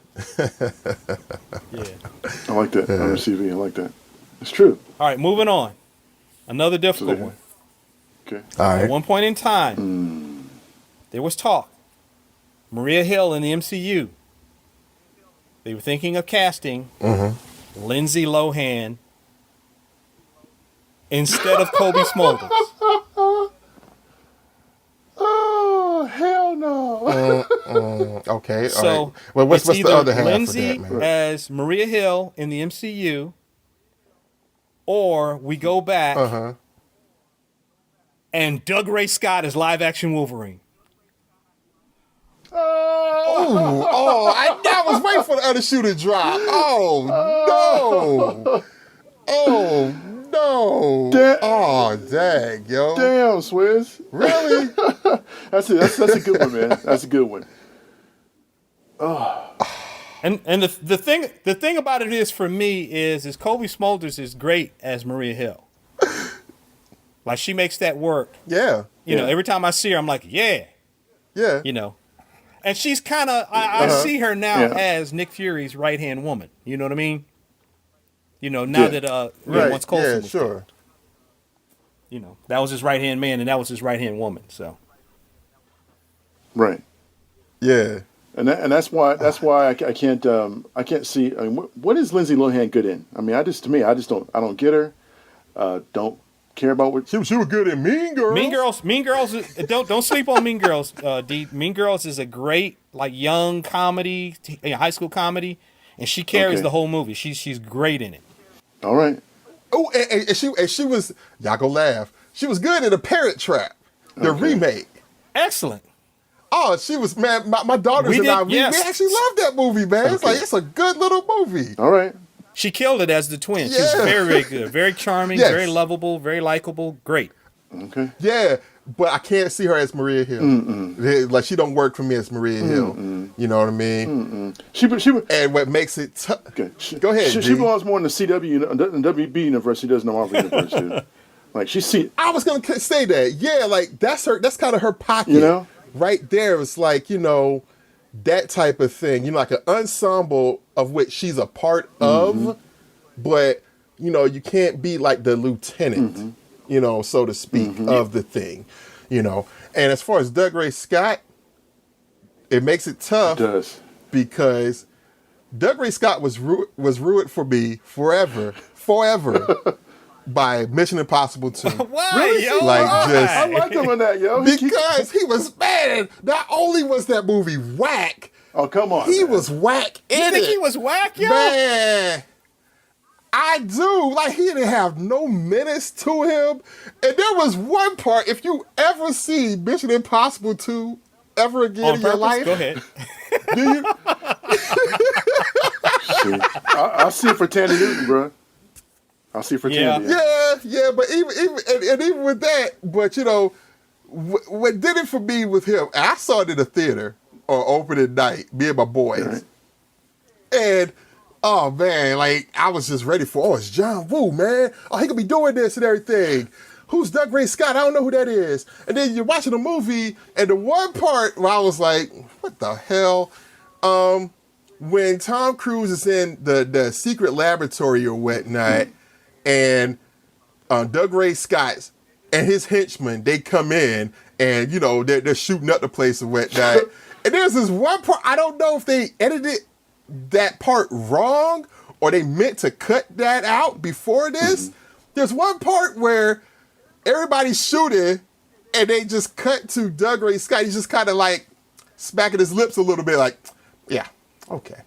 [SPEAKER 11] I like that. On her CV, I like that. It's true.
[SPEAKER 10] All right, moving on. Another difficult one.
[SPEAKER 11] Okay.
[SPEAKER 6] All right.
[SPEAKER 10] At one point in time, there was talk. Maria Hill in the MCU. They were thinking of casting Lindsay Lohan instead of Kobe Smulders.
[SPEAKER 11] Oh, hell no.
[SPEAKER 6] Okay.
[SPEAKER 10] So
[SPEAKER 6] all right. Well, what's the other half
[SPEAKER 10] Lindsay
[SPEAKER 6] of that, man?
[SPEAKER 10] as Maria Hill in the MCU, or we go back and Doug Ray Scott as live action Wolverine.
[SPEAKER 6] I was waiting for the other shoe to drop. Oh, no. Oh, no. Oh, dang, yo.
[SPEAKER 11] Damn, Swizz.
[SPEAKER 6] Really?
[SPEAKER 11] That's a good one, man. That's a good one. Oh.
[SPEAKER 10] And the thing about it is, for me, is Kobe Smulders is great as Maria Hill. Like, she makes that work.
[SPEAKER 6] Yeah.
[SPEAKER 10] You know, every time I see her, I'm like, yeah.
[SPEAKER 6] Yeah.
[SPEAKER 10] And she's kind of, I see her now as Nick Fury's right-hand woman. You know what I mean? Now that, once Coulson was
[SPEAKER 6] sure.
[SPEAKER 10] dead. That was his right-hand man, and that was his right-hand woman, so.
[SPEAKER 11] Right.
[SPEAKER 6] Yeah.
[SPEAKER 11] And that's why I can't see. I mean, what is Lindsay Lohan good in? I mean, I don't get her. Don't care about what
[SPEAKER 6] she was good in Mean Girls.
[SPEAKER 10] Mean Girls. Don't sleep on Mean Girls. D. Mean Girls is a great young comedy, high school comedy, and she carries the whole movie. She's great in it.
[SPEAKER 11] All right.
[SPEAKER 6] Oh, and she was, y'all gonna laugh. She was good in The Parent Trap. the remake.
[SPEAKER 10] Excellent.
[SPEAKER 6] Oh, she was, man, my daughters we actually love that movie, man. It's like, it's a good little movie.
[SPEAKER 11] All right.
[SPEAKER 10] She killed it as the twin. She's very, very good. Very charming, very lovable, very likable. Great.
[SPEAKER 11] Okay.
[SPEAKER 6] Yeah, but I can't see her as Maria Hill. Like, she don't work for me as Maria Hill. You know what I mean?
[SPEAKER 11] She
[SPEAKER 6] and what makes it tough.
[SPEAKER 11] Okay.
[SPEAKER 6] Go ahead,
[SPEAKER 11] She belongs more in the CW, the WB universe. She does in the Marvel universe, too. Like, I
[SPEAKER 6] was going to say that. Yeah, like, that's kind of her pocket.
[SPEAKER 11] You know?
[SPEAKER 6] Right there, it's like, you know, that type of thing. You know, like an ensemble of which she's a part of, but, you know, you can't be like the lieutenant, you know, so to speak, of the thing, you know. And as far as Doug Ray Scott, it makes it tough.
[SPEAKER 11] It does. Because
[SPEAKER 6] Doug Ray Scott was ruined for me forever by Mission Impossible 2.
[SPEAKER 10] Why,
[SPEAKER 11] really?
[SPEAKER 10] yo?
[SPEAKER 6] Like, just,
[SPEAKER 11] I like him in that, yo.
[SPEAKER 6] Because he was mad. Not only was that movie whack.
[SPEAKER 11] Oh, come on.
[SPEAKER 6] He was whack in it.
[SPEAKER 10] You think he was whack, yo?
[SPEAKER 6] Man, I do. Like, he didn't have no menace to him. And there was one part, if you ever see Mission Impossible 2 ever again in your life.
[SPEAKER 10] Go ahead.
[SPEAKER 6] Do you?
[SPEAKER 11] I'll see it for Tandy Newton, bro. I'll see for Tandy.
[SPEAKER 6] Yeah, but even with that, but you know, what did it for me with him? I saw it in the theater on opening night, me and my boys, right. And oh man, like I was just ready for. It's John Woo, man. Oh, he could be doing this and everything. Who's Doug Ray Scott? I don't know who that is. And then you're watching the movie, and the one part where I was like, what the hell? When Tom Cruise is in the secret laboratory or whatnot, and Doug Ray Scott and his henchmen, they come in, and, you know, they're shooting up the place and whatnot. And there's this one part, I don't know if they edited that part wrong, or they meant to cut that out before this. There's one part where everybody's shooting, and they just cut to Doug Ray Scott. He's just kind of like smacking his lips a little bit, like, yeah, okay.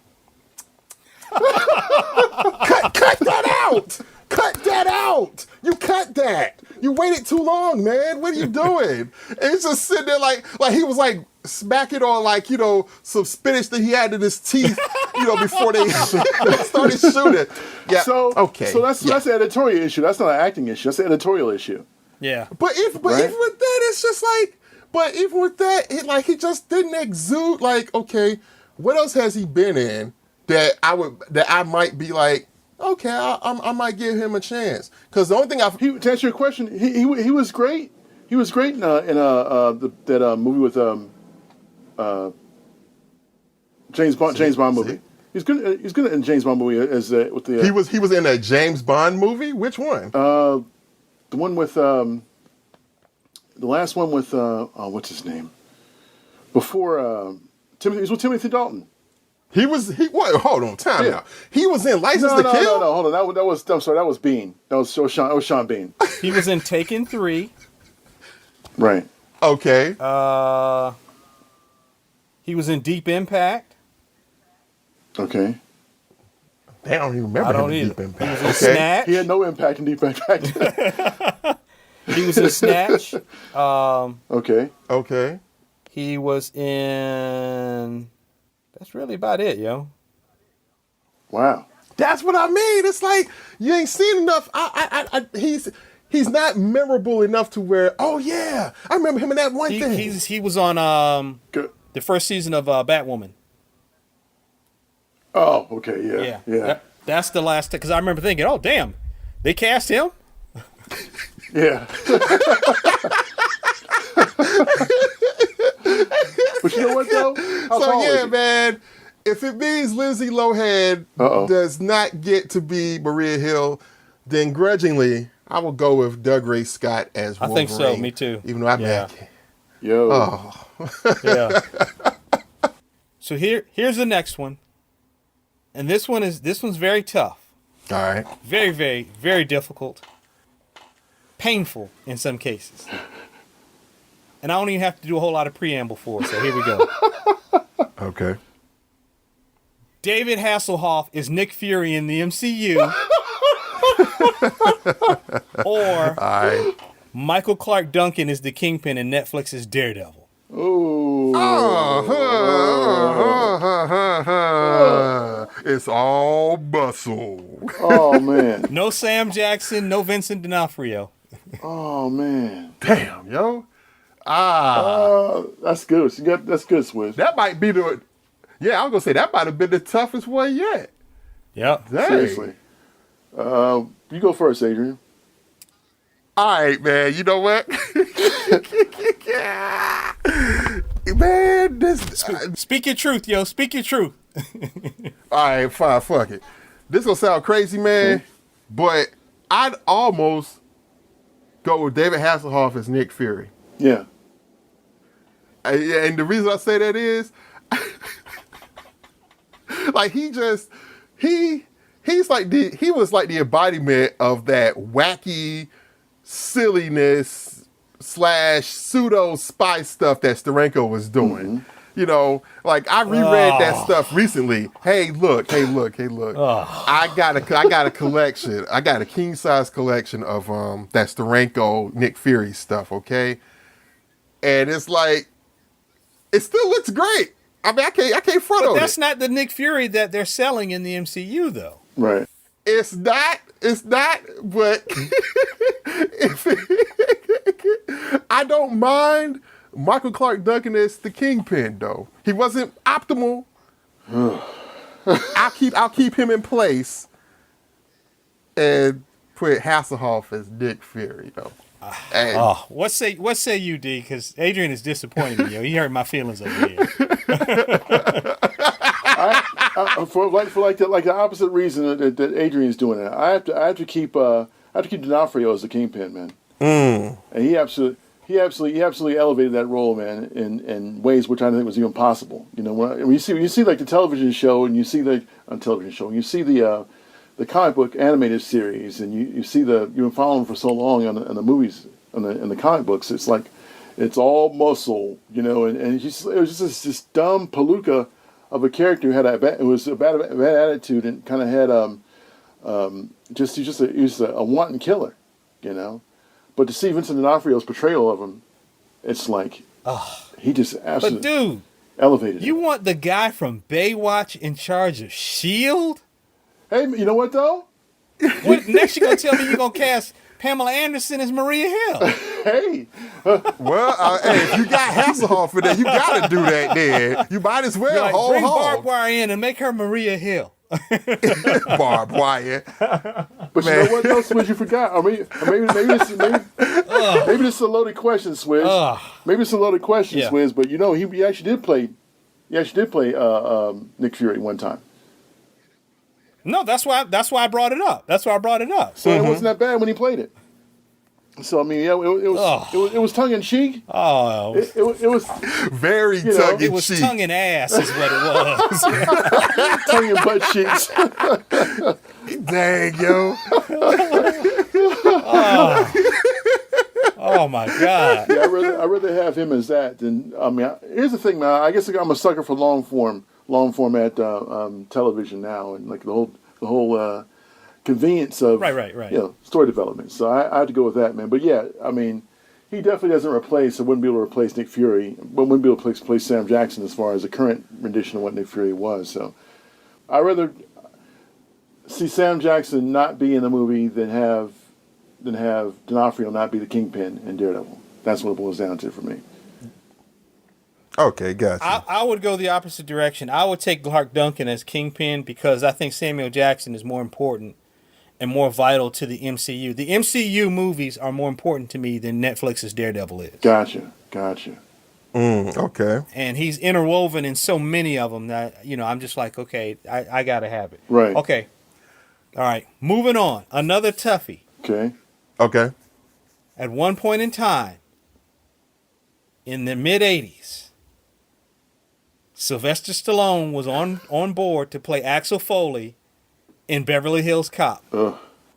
[SPEAKER 6] cut that out! Cut that out! You cut that! You waited too long, man. What are you doing? And he's just sitting there like he was like smacking on like, you know, some spinach that he had in his teeth, you know, before they started shooting. Yeah.
[SPEAKER 11] So that's an editorial issue. That's not an acting issue. That's an editorial issue.
[SPEAKER 10] Yeah.
[SPEAKER 6] But even with that, it's just like, but even with that, he just didn't exude like, okay, what else has he been in that I might be like, okay, I might give him a chance. Because the only thing
[SPEAKER 11] to answer your question, he was great. He was great in that movie with James Bond movie. He's good. He's good in James Bond movie as with the.
[SPEAKER 6] He was in a James Bond movie. Which one?
[SPEAKER 11] The one with the last one with what's his name? Before Timothy, he was with Timothy Dalton.
[SPEAKER 6] Hold on, time out. He was in License to Kill?
[SPEAKER 11] No, hold on. That was Bean. That was Sean Bean.
[SPEAKER 10] He was in Taken 3.
[SPEAKER 11] Right.
[SPEAKER 6] Okay.
[SPEAKER 10] He was in Deep Impact.
[SPEAKER 11] Okay.
[SPEAKER 6] I don't even remember him in Deep Impact.
[SPEAKER 10] He was in Snatch.
[SPEAKER 11] He had no impact in Deep Impact.
[SPEAKER 10] He was in Snatch.
[SPEAKER 11] Okay.
[SPEAKER 10] He was in... That's really about it, yo.
[SPEAKER 11] Wow.
[SPEAKER 6] That's what I mean. It's like you ain't seen enough. He's not memorable enough to where. Oh yeah, I remember him in that one thing.
[SPEAKER 10] He was on the first season of Batwoman.
[SPEAKER 11] Oh, okay, yeah.
[SPEAKER 10] That's the last. Because I remember thinking, oh damn, they cast him.
[SPEAKER 11] Yeah. But you know what, though?
[SPEAKER 6] Man, if it means Lindsay Lohan does not get to be Maria Hill, then grudgingly, I will go with Doug Ray Scott as Wolverine.
[SPEAKER 10] I think so, me too.
[SPEAKER 6] Even though I'm back.
[SPEAKER 11] Yo.
[SPEAKER 6] Oh.
[SPEAKER 10] Yeah. So here's the next one. And this one's very tough.
[SPEAKER 6] All right.
[SPEAKER 10] Very, very, very difficult. Painful in some cases. And I don't even have to do a whole lot of preamble for it, so here we go.
[SPEAKER 6] Okay.
[SPEAKER 10] David Hasselhoff is Nick Fury in the MCU. Or Michael Clark Duncan is the Kingpin in Netflix's Daredevil.
[SPEAKER 6] It's all bustle.
[SPEAKER 11] Oh man.
[SPEAKER 10] No Sam Jackson, no Vincent D'Onofrio.
[SPEAKER 11] Oh man.
[SPEAKER 6] Damn, yo.
[SPEAKER 11] That's good. That's good, Swiss.
[SPEAKER 6] That might be the. Yeah, I was gonna say that might have been the toughest one yet.
[SPEAKER 10] Yep.
[SPEAKER 6] Dang.
[SPEAKER 11] Seriously. You go first, Adrian.
[SPEAKER 6] All right, man. You know what? Man, this.
[SPEAKER 10] Speak your truth, yo. Speak your truth.
[SPEAKER 6] All right, fine. Fuck it. This gonna sound crazy, man, but I'd almost go with David Hasselhoff as Nick Fury.
[SPEAKER 11] Yeah.
[SPEAKER 6] And the reason I say that is, like he was like the embodiment of that wacky silliness / pseudo spy stuff that Steranko was doing.
[SPEAKER 11] Mm-hmm.
[SPEAKER 6] You know, like I reread that stuff recently. Hey, look. I got a collection. I got a king size collection of that Steranko Nick Fury stuff, okay? And it's like it still looks great. I mean, I can't front on it.
[SPEAKER 10] But that's not the Nick Fury that they're selling in the MCU, though.
[SPEAKER 11] Right.
[SPEAKER 6] It's not, but I don't mind Michael Clark Duncan as the Kingpin, though. He wasn't optimal. I'll keep him in place and put Hasselhoff as Nick Fury, though.
[SPEAKER 10] What say you, D? Because Adrian is disappointing me. Yo. He hurt my feelings over here.
[SPEAKER 11] For the opposite reason that Adrian's doing it, I have to keep D'Onofrio as the Kingpin, man. And he absolutely elevated that role, man, in ways which I didn't think was even possible. You know, when you see like the television show, and you see the comic book animated series, and you've been following for so long on the movies, in the comic books. It's like it's all muscle, you know, and it was just this dumb palooka of a character who had a bad attitude and kind of had he was a wanton killer, you know. But to see Vincent D'Onofrio's portrayal of him, it's like he just absolutely elevated.
[SPEAKER 10] You want the guy from Baywatch in charge of S.H.I.E.L.D.?
[SPEAKER 11] Hey, you know what though?
[SPEAKER 10] Next you're gonna tell me you're gonna cast Pamela Anderson as Maria Hill.
[SPEAKER 11] Hey.
[SPEAKER 6] Well, hey, if you got Hasselhoff in there, you gotta do that then. You might as well hold
[SPEAKER 10] bring
[SPEAKER 6] home.
[SPEAKER 10] Barbed Wire in and make her Maria Hill.
[SPEAKER 6] Barbed Wire.
[SPEAKER 11] But man, you know what else, Swizz, you forgot? Maybe this is a loaded question, Swizz. Maybe it's a loaded question, Swizz, but you know, he actually did play Nick Fury one time.
[SPEAKER 10] No, that's why I brought it up.
[SPEAKER 11] So it wasn't that bad when he played it. So I mean, yeah, it was tongue in cheek.
[SPEAKER 10] Oh,
[SPEAKER 11] it was
[SPEAKER 6] very tongue in cheek.
[SPEAKER 10] It was tongue in ass, is what it was.
[SPEAKER 11] Tongue in butt cheeks.
[SPEAKER 6] Dang, yo.
[SPEAKER 10] Oh my God.
[SPEAKER 11] Yeah, I'd rather have him as that than. I mean, here's the thing, man. I guess I'm a sucker for long format television now, and like the whole convenience of
[SPEAKER 10] right.
[SPEAKER 11] You know, story development. So I had to go with that, man. But yeah, I mean, he definitely wouldn't be able to replace Nick Fury, but wouldn't be able to replace Sam Jackson as far as the current rendition of what Nick Fury was. So I'd rather see Sam Jackson not be in the movie than have D'Onofrio not be the Kingpin in Daredevil. That's what it boils down to for me.
[SPEAKER 6] Okay, gotcha.
[SPEAKER 10] I would go the opposite direction. I would take Clark Duncan as Kingpin because I think Samuel Jackson is more important and more vital to the MCU. The MCU movies are more important to me than Netflix's Daredevil is.
[SPEAKER 11] Gotcha.
[SPEAKER 6] Okay.
[SPEAKER 10] And he's interwoven in so many of them that, you know, I'm just like, okay, I got to have it.
[SPEAKER 11] Right.
[SPEAKER 10] Okay. All right. Moving on. Another toughie.
[SPEAKER 11] Okay.
[SPEAKER 10] At one point in time, in the mid-'80s, Sylvester Stallone was on board to play Axel Foley in Beverly Hills Cop.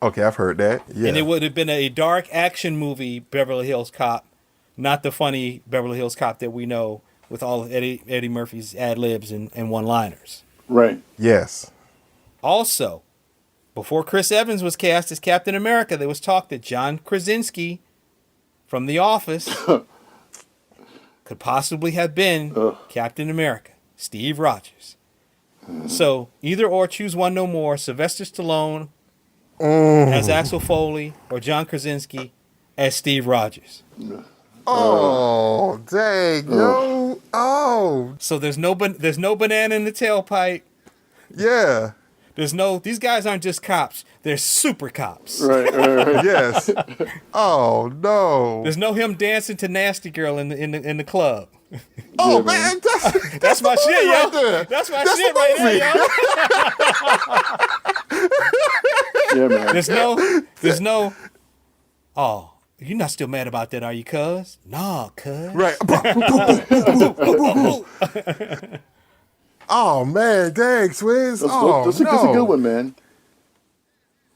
[SPEAKER 6] Okay, I've heard that. Yeah.
[SPEAKER 10] And it would have been a dark action movie, Beverly Hills Cop, not the funny Beverly Hills Cop that we know with all of Eddie Murphy's ad-libs and one-liners.
[SPEAKER 11] Right.
[SPEAKER 6] Yes.
[SPEAKER 10] Also, before Chris Evans was cast as Captain America, there was talk that John Krasinski from The Office could possibly have been Captain America, Steve Rogers. So either or, choose one no more. Sylvester Stallone as Axel Foley or John Krasinski as Steve Rogers.
[SPEAKER 6] Oh, dang, yo. Oh.
[SPEAKER 10] So there's no banana in the tailpipe.
[SPEAKER 6] Yeah.
[SPEAKER 10] These guys aren't just cops. They're super cops.
[SPEAKER 11] Right.
[SPEAKER 6] Yes. Oh, no.
[SPEAKER 10] There's no him dancing to Nasty Girl in the club.
[SPEAKER 6] Oh,
[SPEAKER 11] Yeah,
[SPEAKER 6] man.
[SPEAKER 10] That's my shit, yo.
[SPEAKER 6] right there.
[SPEAKER 10] That's my
[SPEAKER 6] That's
[SPEAKER 10] shit
[SPEAKER 6] the
[SPEAKER 10] right there, yo.
[SPEAKER 11] Yeah, man.
[SPEAKER 10] There's no. Oh, you're not still mad about that, are you, cuz? Nah, cuz.
[SPEAKER 6] Right. Oh, man. Dang, Swizz.
[SPEAKER 11] That's a good one, man.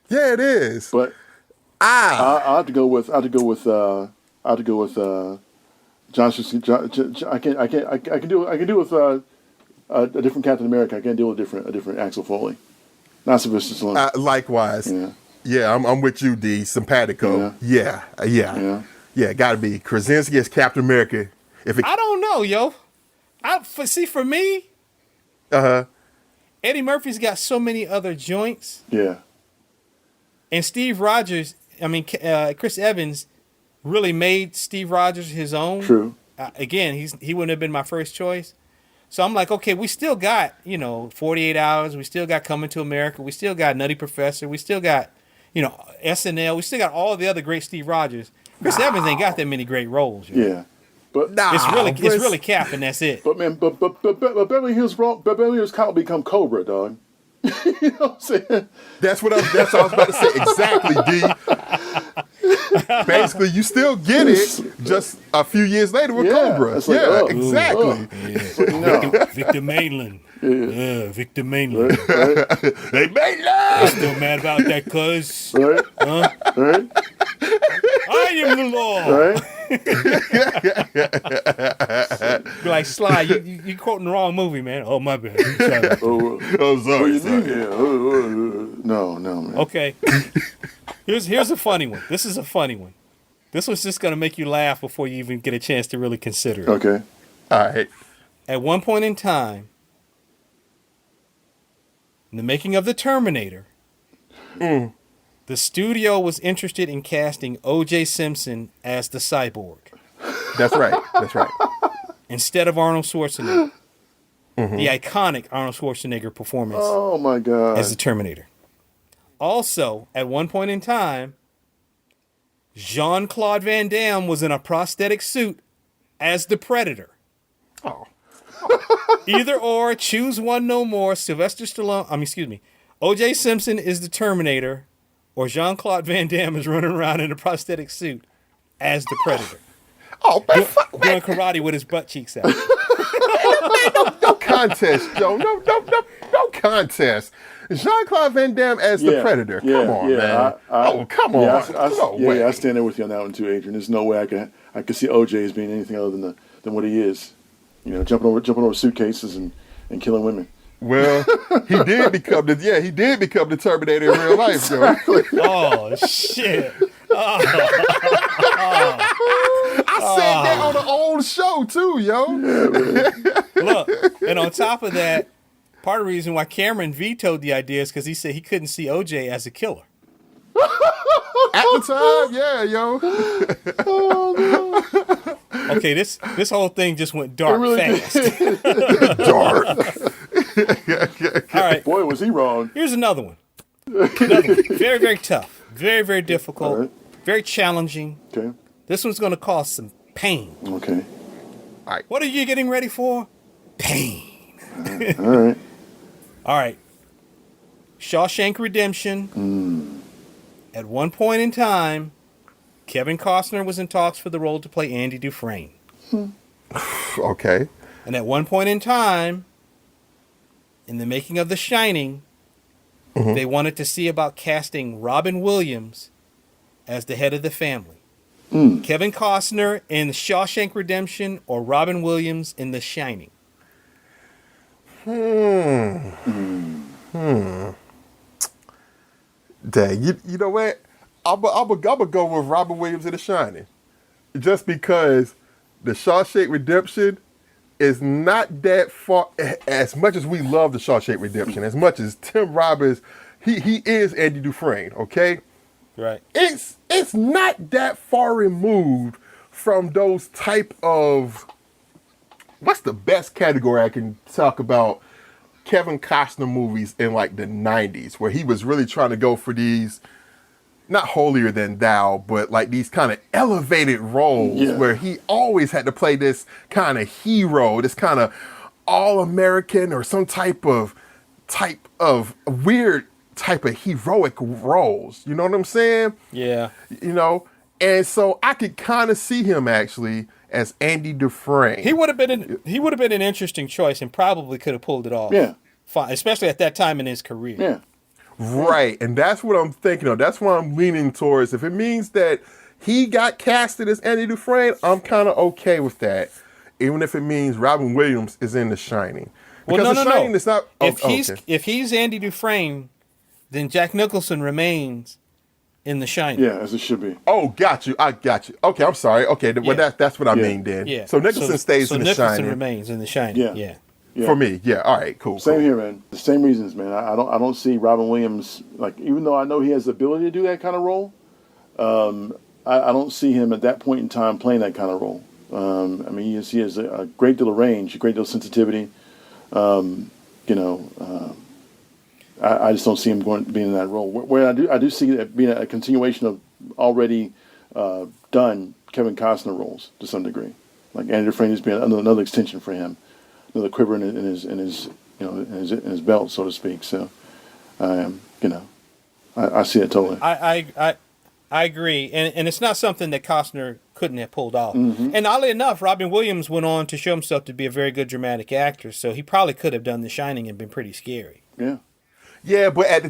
[SPEAKER 6] Yeah, it is.
[SPEAKER 11] But I have to go with John. I can do with a different Captain America. I can't deal with a different Axel Foley. Not Sylvester Stallone.
[SPEAKER 6] Likewise. Yeah, I'm with you, D. Simpatico. Yeah. Got to be Krasinski as Captain America.
[SPEAKER 10] I don't know, yo. For me, Eddie Murphy's got so many other joints.
[SPEAKER 11] Yeah.
[SPEAKER 10] And Steve Rogers, Chris Evans really made Steve Rogers his own.
[SPEAKER 11] True.
[SPEAKER 10] Again, he wouldn't have been my first choice. So I'm like, okay, we still got, 48 Hours. We still got Coming to America. We still got Nutty Professor. We still got, SNL. We still got all the other great Steve Rogers. Chris Evans ain't got that many great roles.
[SPEAKER 11] Yeah. But
[SPEAKER 10] it's really Cap, and that's it.
[SPEAKER 11] But man, but Beverly Hills Cop will become Cobra, dog. You know what I'm saying?
[SPEAKER 6] That's what I was about to say. Exactly, D. Basically, you still get it just a few years later with Cobra. Exactly.
[SPEAKER 10] Victor Mainland. Victor Mainland.
[SPEAKER 6] They Mainland!
[SPEAKER 10] Still mad about that, cuz?
[SPEAKER 11] Right?
[SPEAKER 10] Huh?
[SPEAKER 11] Right?
[SPEAKER 10] I am the law.
[SPEAKER 11] Right?
[SPEAKER 10] Be like, Sly, you quoting the wrong movie, man. Oh, my bad.
[SPEAKER 6] Sorry.
[SPEAKER 11] No, man.
[SPEAKER 10] Okay. Here's a funny one. This is a funny one. This one's just going to make you laugh before you even get a chance to really consider it.
[SPEAKER 11] Okay.
[SPEAKER 6] All right.
[SPEAKER 10] At one point in time, in the making of The Terminator, the studio was interested in casting O.J. Simpson as the cyborg.
[SPEAKER 6] That's right.
[SPEAKER 10] Instead of Arnold Schwarzenegger. The iconic Arnold Schwarzenegger performance.
[SPEAKER 11] Oh, my God.
[SPEAKER 10] As the Terminator. Also, at one point in time, Jean-Claude Van Damme was in a prosthetic suit as the Predator.
[SPEAKER 6] Oh.
[SPEAKER 10] Either or, choose one no more. Sylvester Stallone, O.J. Simpson is the Terminator, or Jean-Claude Van Damme is running around in a prosthetic suit as the Predator.
[SPEAKER 6] Oh, man.
[SPEAKER 10] Doing karate with his butt cheeks out.
[SPEAKER 6] No contest, Joe. No contest. Jean-Claude Van Damme as the Predator. Come on, man. Come on.
[SPEAKER 11] I stand there with you on that one too, Adrian. There's no way I could see OJ as being anything other than what he is. Jumping over suitcases and killing women.
[SPEAKER 6] Well, he did become the Terminator in real life, Joe.
[SPEAKER 11] Exactly.
[SPEAKER 10] Oh shit.
[SPEAKER 6] I said that on the old show too, yo.
[SPEAKER 10] Look, and on top of that, part of the reason why Cameron vetoed the idea is because he said he couldn't see OJ as a killer.
[SPEAKER 6] At the time, yeah, yo.
[SPEAKER 11] Oh, no.
[SPEAKER 10] Okay, this whole thing just went dark fast.
[SPEAKER 6] Dark.
[SPEAKER 10] All right.
[SPEAKER 11] Boy, was he wrong.
[SPEAKER 10] Here's another one. Very, very tough. Very, very difficult.
[SPEAKER 11] Right.
[SPEAKER 10] Very challenging.
[SPEAKER 11] Okay.
[SPEAKER 10] This one's going to cause some pain.
[SPEAKER 11] Okay.
[SPEAKER 6] All right.
[SPEAKER 10] What are you getting ready for? Pain.
[SPEAKER 11] All right.
[SPEAKER 10] All right. Shawshank Redemption. At one point in time, Kevin Costner was in talks for the role to play Andy Dufresne.
[SPEAKER 6] Okay.
[SPEAKER 10] And at one point in time, in the making of The Shining, they wanted to see about casting Robin Williams as the head of the family. Kevin Costner in Shawshank Redemption or Robin Williams in The Shining.
[SPEAKER 6] Dang, you know what? I'm gonna go with Robin Williams in The Shining. just because the Shawshank Redemption is not that far, as much as we love the Shawshank Redemption, as much as Tim Robbins, he is Andy Dufresne, okay?
[SPEAKER 10] Right.
[SPEAKER 6] It's not that far removed from those type of, what's the best category I can talk about Kevin Costner movies in like the 90s, where he was really trying to go for these, not holier than thou, but like these kind of elevated roles where he always had to play this kind of hero, this kind of all-American or some type of weird type of heroic roles. You know what I'm saying?
[SPEAKER 10] Yeah.
[SPEAKER 6] You know, and so I could kind of see him actually as Andy Dufresne.
[SPEAKER 10] He would have been an interesting choice and probably could have pulled it off.
[SPEAKER 11] Yeah.
[SPEAKER 10] Fine, especially at that time in his career.
[SPEAKER 11] Yeah.
[SPEAKER 6] Right, and that's what I'm thinking of. That's what I'm leaning towards. If it means that he got casted as Andy Dufresne, I'm kind of okay with that. Even if it means Robin Williams is in The Shining. Because
[SPEAKER 10] Well, no.
[SPEAKER 6] The Shining is not...
[SPEAKER 10] If he's Andy Dufresne, then Jack Nicholson remains in The Shining.
[SPEAKER 11] Yeah, as it should be.
[SPEAKER 6] Oh, got you. I got you. Okay, I'm sorry. Okay, well, that's what I mean then.
[SPEAKER 10] Yeah.
[SPEAKER 6] So Nicholson stays in The
[SPEAKER 10] Nicholson
[SPEAKER 6] Shining.
[SPEAKER 10] remains in The Shining.
[SPEAKER 11] Yeah.
[SPEAKER 6] For me, yeah. All right, cool.
[SPEAKER 11] Same here, man. The same reasons, man. I don't see Robin Williams, like, even though I know he has the ability to do that kind of role, I don't see him at that point in time playing that kind of role. I mean, he has a great deal of range, a great deal of sensitivity. I just don't see him being in that role. Where I do see it being a continuation of already done Kevin Costner roles to some degree. Like Andy Dufresne is being another extension for him. Another quiver in his belt, so to speak. So, I see it totally.
[SPEAKER 10] I agree, and it's not something that Costner couldn't have pulled off.
[SPEAKER 11] Mm-hmm.
[SPEAKER 10] And oddly enough, Robin Williams went on to show himself to be a very good dramatic actor, so he probably could have done The Shining and been pretty scary.
[SPEAKER 11] Yeah.
[SPEAKER 6] Yeah, but at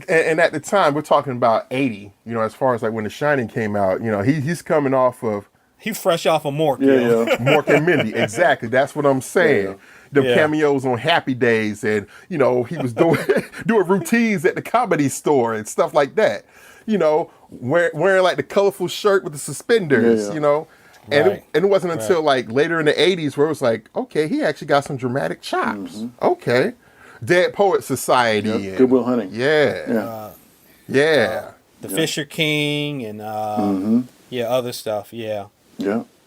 [SPEAKER 6] the time, we're talking about 80, as far as like when The Shining came out, he's coming off of...
[SPEAKER 10] He's fresh off of Mork.
[SPEAKER 11] Yeah.
[SPEAKER 6] Mork and Mindy, exactly. That's what I'm saying.
[SPEAKER 11] Yeah.
[SPEAKER 6] The cameos on Happy Days, and he was doing routines at the Comedy Store and stuff like that. Wearing like the colorful shirt with the suspenders. And it wasn't until like later in the 80s where it was like, okay, he actually got some dramatic chops.
[SPEAKER 11] Mm-hmm.
[SPEAKER 6] Okay, Dead Poet Society,
[SPEAKER 11] Yep. Good Will Hunting.
[SPEAKER 6] The
[SPEAKER 10] Fisher King and other stuff. Yeah,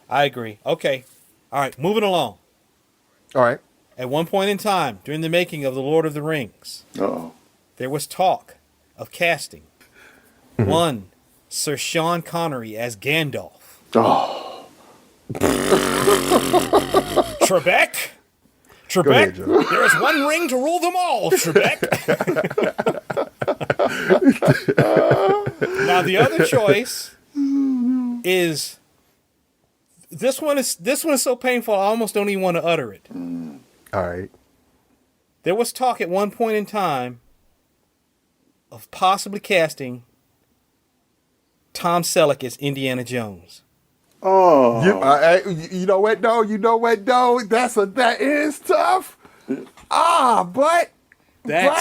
[SPEAKER 10] I agree. Okay, all right, moving along.
[SPEAKER 6] All right.
[SPEAKER 10] At one point in time, during the making of The Lord of the Rings, there was talk of casting one Sir Sean Connery as Gandalf.
[SPEAKER 11] Oh.
[SPEAKER 10] Trebek,
[SPEAKER 6] ahead, Joe.
[SPEAKER 10] there is one ring to rule them all, Trebek. Now the other choice is this one is so painful I almost don't even want to utter it.
[SPEAKER 6] All right.
[SPEAKER 10] There was talk at one point in time of possibly casting Tom Selleck as Indiana Jones.
[SPEAKER 11] Oh.
[SPEAKER 6] You know what, though? That is tough. But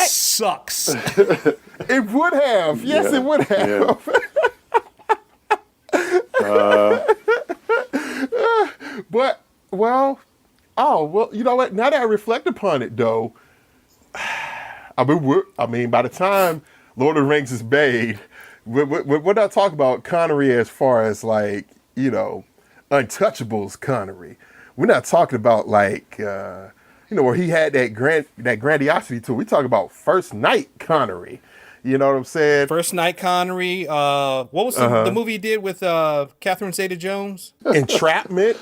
[SPEAKER 10] Sucks.
[SPEAKER 6] It would have. Yes, it would have. You know what? Now that I reflect upon it, though, by the time Lord of the Rings is made, we're not talking about Connery as far as like, Untouchables Connery. We're not talking about like, where he had that grandiosity to it. We talk about First Night Connery. You know what I'm saying?
[SPEAKER 10] First Night Connery. What was the movie he did with Catherine Zeta-Jones?
[SPEAKER 6] Entrapment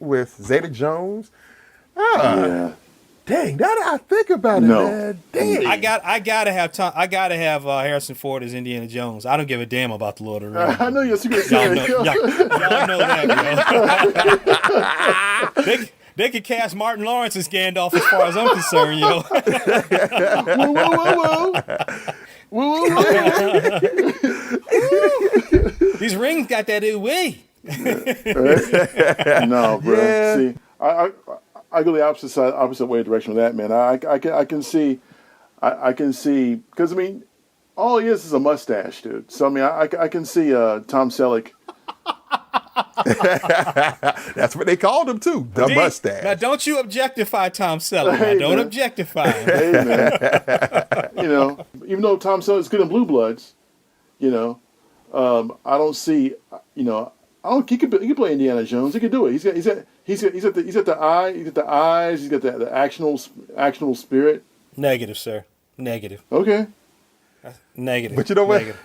[SPEAKER 6] with Zeta-Jones. Dang, now that I think about it, man. Dang.
[SPEAKER 10] I gotta have Harrison Ford as Indiana Jones. I don't give a damn about the Lord of the Rings.
[SPEAKER 11] I know you're secret.
[SPEAKER 10] Y'all know that, yo. They could cast Martin Lawrence as Gandalf as far as I'm concerned, yo.
[SPEAKER 11] Whoa.
[SPEAKER 10] These rings got that ooh-wee.
[SPEAKER 11] No, bro. Yeah. See, I go the opposite way direction with that, man. I can see, because all he is a mustache, dude. So I mean, I can see Tom Selleck
[SPEAKER 6] That's what they called him too, the mustache.
[SPEAKER 10] Now, don't you objectify Tom Selleck. Now, don't objectify him.
[SPEAKER 11] Hey, man. Even though Tom Selleck's good in Blue Bloods, I don't see, he can play Indiana Jones. He can do it. He's got the eyes. He's got the actionable spirit.
[SPEAKER 10] Negative, sir. Negative.
[SPEAKER 11] Okay.
[SPEAKER 10] Negative.
[SPEAKER 6] But you know what?
[SPEAKER 10] Negative.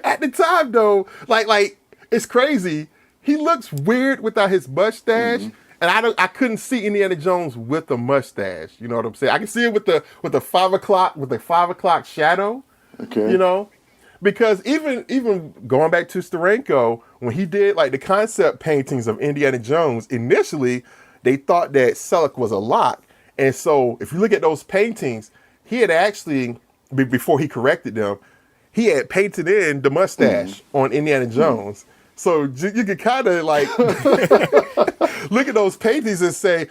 [SPEAKER 6] At the time, though, like it's crazy. He looks weird without his mustache, and I couldn't see Indiana Jones with a mustache. You know what I'm saying? I can see it with the 5 o'clock shadow.
[SPEAKER 11] Okay.
[SPEAKER 6] Because even going back to Steranko, when he did like the concept paintings of Indiana Jones, initially they thought that Selleck was a lock, and so if you look at those paintings, he had actually before he corrected them, he had painted in the mustache on Indiana Jones. So you could kind of like look at those paintings and say,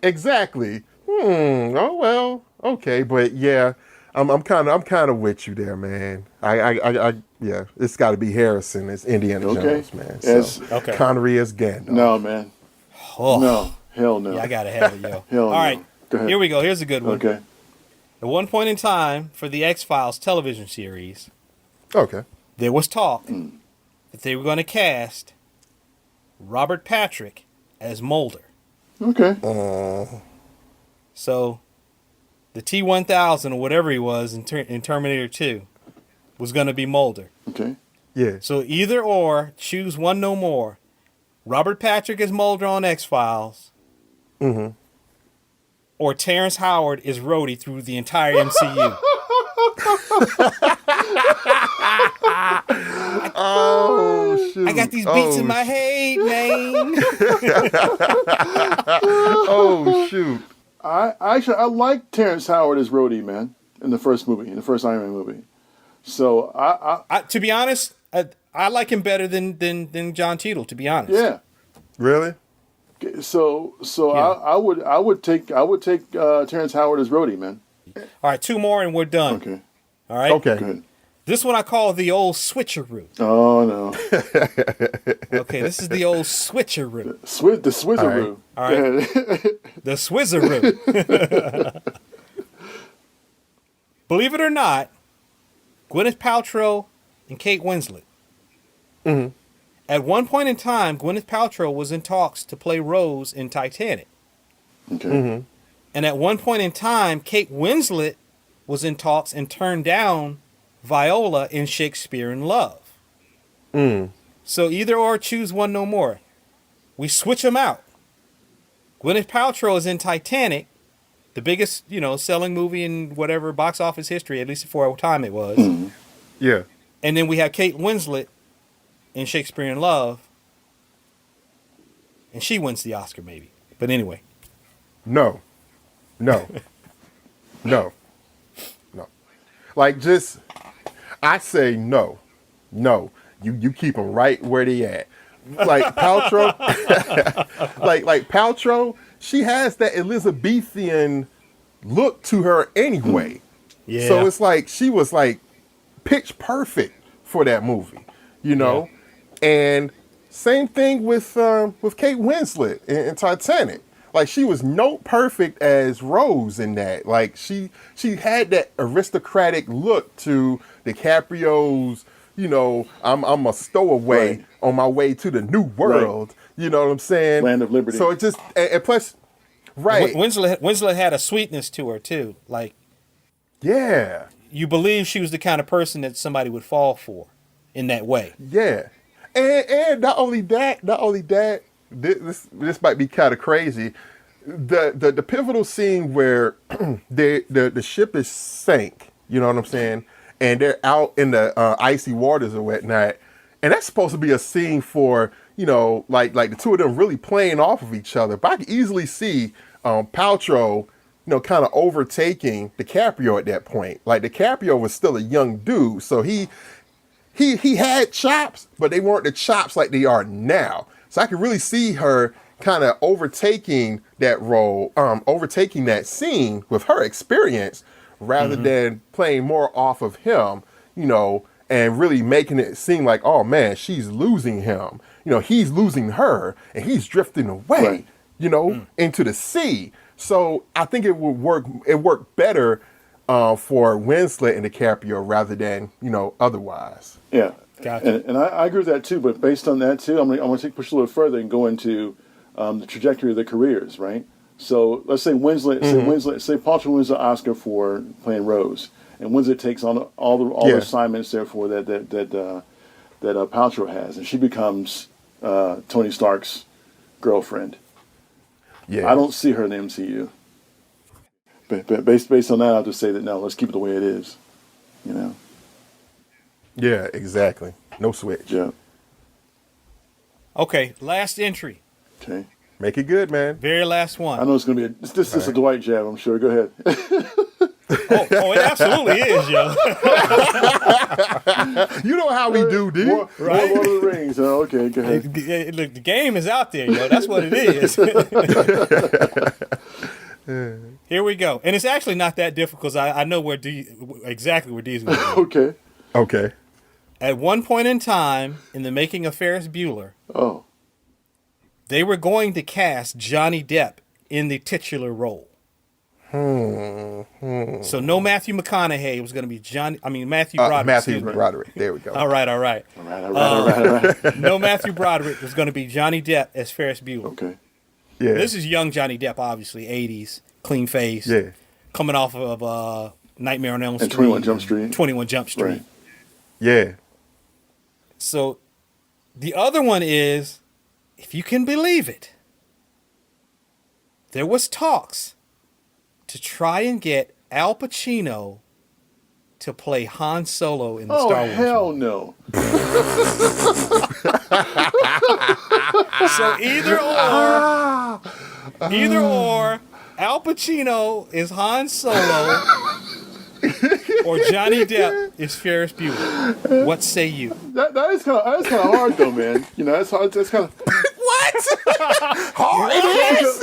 [SPEAKER 6] exactly. Oh well, okay, but yeah, I'm kind of with you there, man. I yeah, it's got to be Harrison as Indiana Jones, man. So, Connery as Gandalf.
[SPEAKER 11] No, man.
[SPEAKER 10] Oh.
[SPEAKER 11] No, hell no.
[SPEAKER 10] Yeah, I gotta have it, yo.
[SPEAKER 11] Hell
[SPEAKER 10] All right,
[SPEAKER 11] Go ahead.
[SPEAKER 10] here we go. Here's a good one.
[SPEAKER 11] Okay.
[SPEAKER 10] At one point in time for the X-Files television series, there was talk that they were going to cast Robert Patrick as Mulder.
[SPEAKER 11] Okay.
[SPEAKER 10] So the T-1000 or whatever he was in Terminator 2 was going to be Mulder.
[SPEAKER 11] Okay.
[SPEAKER 6] Yeah.
[SPEAKER 10] So either or, choose one no more. Robert Patrick as Mulder on X-Files. Or Terrence Howard is Rhodey through the entire MCU.
[SPEAKER 6] Oh, shoot.
[SPEAKER 10] I got these beats in my head, man.
[SPEAKER 6] Oh, shoot.
[SPEAKER 11] I like Terrence Howard as Rhodey, man, in the first movie, in the first Iron Man movie. So I
[SPEAKER 10] to be honest, I like him better than John Cheadle. To be honest,
[SPEAKER 11] yeah.
[SPEAKER 6] Really?
[SPEAKER 11] So
[SPEAKER 10] Yeah.
[SPEAKER 11] I would take Terrence Howard as Rhodey, man.
[SPEAKER 10] All right, two more and we're done.
[SPEAKER 11] Okay.
[SPEAKER 10] All right.
[SPEAKER 6] Okay.
[SPEAKER 11] Good.
[SPEAKER 10] This one I call the old switcheroo.
[SPEAKER 11] Oh no.
[SPEAKER 10] Okay, this is the old switcheroo.
[SPEAKER 11] The Swizzeroo.
[SPEAKER 10] All right. The Swizzeroo. Believe it or not, Gwyneth Paltrow and Kate Winslet. At one point in time, Gwyneth Paltrow was in talks to play Rose in Titanic.
[SPEAKER 11] Okay.
[SPEAKER 10] And at one point in time, Kate Winslet was in talks and turned down Viola in Shakespeare in Love. So either or, choose one no more. We switch them out. Gwyneth Paltrow is in Titanic, the biggest, selling movie in whatever box office history, at least for a time it was.
[SPEAKER 6] Yeah.
[SPEAKER 10] And then we have Kate Winslet in Shakespeare in Love, and she wins the Oscar maybe. But anyway.
[SPEAKER 6] No. Like, just, I say no. You keep them right where they at. Like Paltrow, like Paltrow, she has that Elizabethan look to her anyway.
[SPEAKER 10] Yeah.
[SPEAKER 6] So it's like she was like pitch perfect for that movie, Yeah. And same thing with Kate Winslet in Titanic. Like, she was note perfect as Rose in that. Like, she had that aristocratic look to DiCaprio's, I'm a stowaway on my way to the new world. Right. You know what I'm saying?
[SPEAKER 11] Land of Liberty.
[SPEAKER 6] So it just, and plus, right.
[SPEAKER 10] Winslet had a sweetness to her, too. Like,
[SPEAKER 6] yeah.
[SPEAKER 10] You believe she was the kind of person that somebody would fall for in that way.
[SPEAKER 6] Yeah. And not only that, this might be kind of crazy. The pivotal scene where the ship is sank, you know what I'm saying? And they're out in the icy waters or whatnot. And that's supposed to be a scene for, like the two of them really playing off of each other. But I can easily see Paltrow, kind of overtaking DiCaprio at that point. Like, DiCaprio was still a young dude, so he had chops, but they weren't the chops like they are now. So I could really see her kind of overtaking that role, overtaking that scene with her experience rather than playing more off of him, and really making it seem like, oh man, she's losing him. He's losing her, and he's drifting away, into the sea. So I think it would work. It worked better for Winslet and DiCaprio rather than otherwise.
[SPEAKER 11] Yeah,
[SPEAKER 10] gotcha.
[SPEAKER 11] And I agree with that too. But based on that too, I'm going to push a little further and go into the trajectory of their careers, right? So let's say Winslet, say Paltrow wins the Oscar for playing Rose, and Winslet takes on all the assignments therefore that Paltrow has, and she becomes Tony Stark's girlfriend. Yeah, I don't see her in the MCU. But based on that, I'll just say that no, let's keep it the way it is.
[SPEAKER 6] Yeah, exactly. No switch.
[SPEAKER 11] Yeah.
[SPEAKER 10] Okay, last entry.
[SPEAKER 11] Okay.
[SPEAKER 6] Make it good, man.
[SPEAKER 10] Very last one.
[SPEAKER 11] I know it's going to be this is a Dwight jab, I'm sure. Go ahead.
[SPEAKER 10] Oh, it absolutely is, yo.
[SPEAKER 6] You know how we do, dude.
[SPEAKER 11] Right? Lord of the Rings. Okay, go ahead.
[SPEAKER 10] Look, the game is out there, yo. That's what it is. Here we go. And it's actually not that difficult because I know exactly where D's going to
[SPEAKER 11] go.
[SPEAKER 6] Okay.
[SPEAKER 10] At one point in time, in the making of Ferris Bueller, they were going to cast Johnny Depp in the titular role. So no Matthew McConaughey. It was going to be Matthew Broderick.
[SPEAKER 6] Matthew Broderick. There we go.
[SPEAKER 10] All right. No Matthew Broderick. It was going to be Johnny Depp as Ferris Bueller.
[SPEAKER 11] Okay.
[SPEAKER 6] Yeah.
[SPEAKER 10] This is young Johnny Depp, obviously, 80s, clean face.
[SPEAKER 6] Yeah.
[SPEAKER 10] Coming off of Nightmare on Elm Street.
[SPEAKER 11] 21 Jump Street.
[SPEAKER 10] 21 Jump Street.
[SPEAKER 11] Right.
[SPEAKER 6] Yeah.
[SPEAKER 10] So the other one is, if you can believe it, there was talks to try and get Al Pacino to play Han Solo in the Star Wars.
[SPEAKER 11] Oh, hell no.
[SPEAKER 10] So either or, Al Pacino is Han Solo or Johnny Depp is Ferris Bueller. What say you?
[SPEAKER 11] That is kind of hard though, man. That's hard. That's kind of
[SPEAKER 6] what? Hard.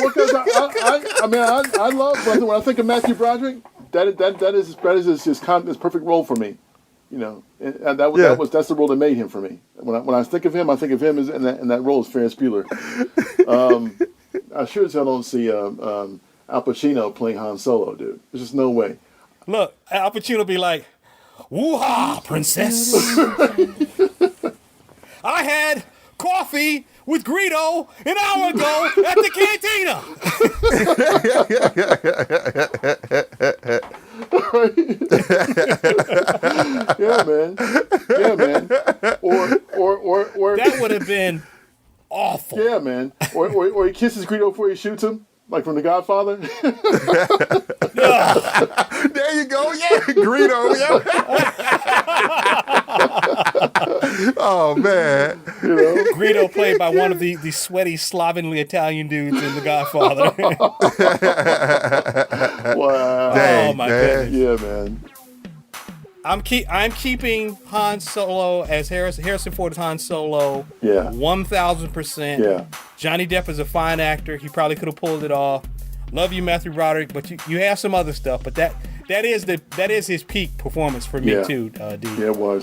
[SPEAKER 11] Because I love when I think of Matthew Broderick. That is his perfect role for me. And that's the role that made him for me. When I think of him as in that role as Ferris Bueller. I sure as hell don't see Al Pacino playing Han Solo, dude. There's just no way.
[SPEAKER 10] Look, Al Pacino be like, "Woo-ha, princess! I had coffee with Greedo an hour ago at the cantina."
[SPEAKER 11] Yeah, man. Or
[SPEAKER 10] that would have been awful.
[SPEAKER 11] Yeah, man. Or he kisses Greedo before he shoots him. Like from The Godfather?
[SPEAKER 6] There you go. Yeah, Greedo. Yeah. Oh, man.
[SPEAKER 10] Greedo played by one of the sweaty, slovenly Italian dudes in The Godfather.
[SPEAKER 11] Wow.
[SPEAKER 10] Oh, my goodness.
[SPEAKER 11] Yeah, man.
[SPEAKER 10] I'm keeping Han Solo as Harrison Ford as Han Solo.
[SPEAKER 11] Yeah.
[SPEAKER 10] 1,000%.
[SPEAKER 11] Yeah.
[SPEAKER 10] Johnny Depp is a fine actor. He probably could have pulled it off. Love you, Matthew Broderick, but you have some other stuff. But that is his peak performance for me too, D.
[SPEAKER 11] Yeah, it was.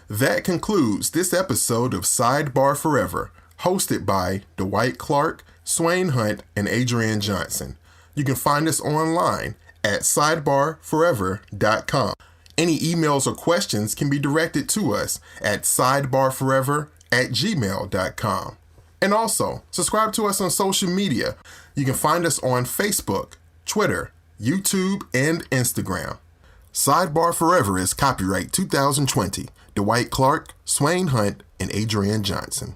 [SPEAKER 1] That concludes this episode of Sidebar Forever, hosted by Dwight Clark, Swain Hunt, and Adrian Johnson. You can find us online at sidebarforever.com. Any emails or questions can be directed to us at sidebarforever@gmail.com. And also, subscribe to us on social media. You can find us on Facebook, Twitter, YouTube, and Instagram. Sidebar Forever is copyright 2020. Dwight Clark, Swain Hunt, and Adrian Johnson.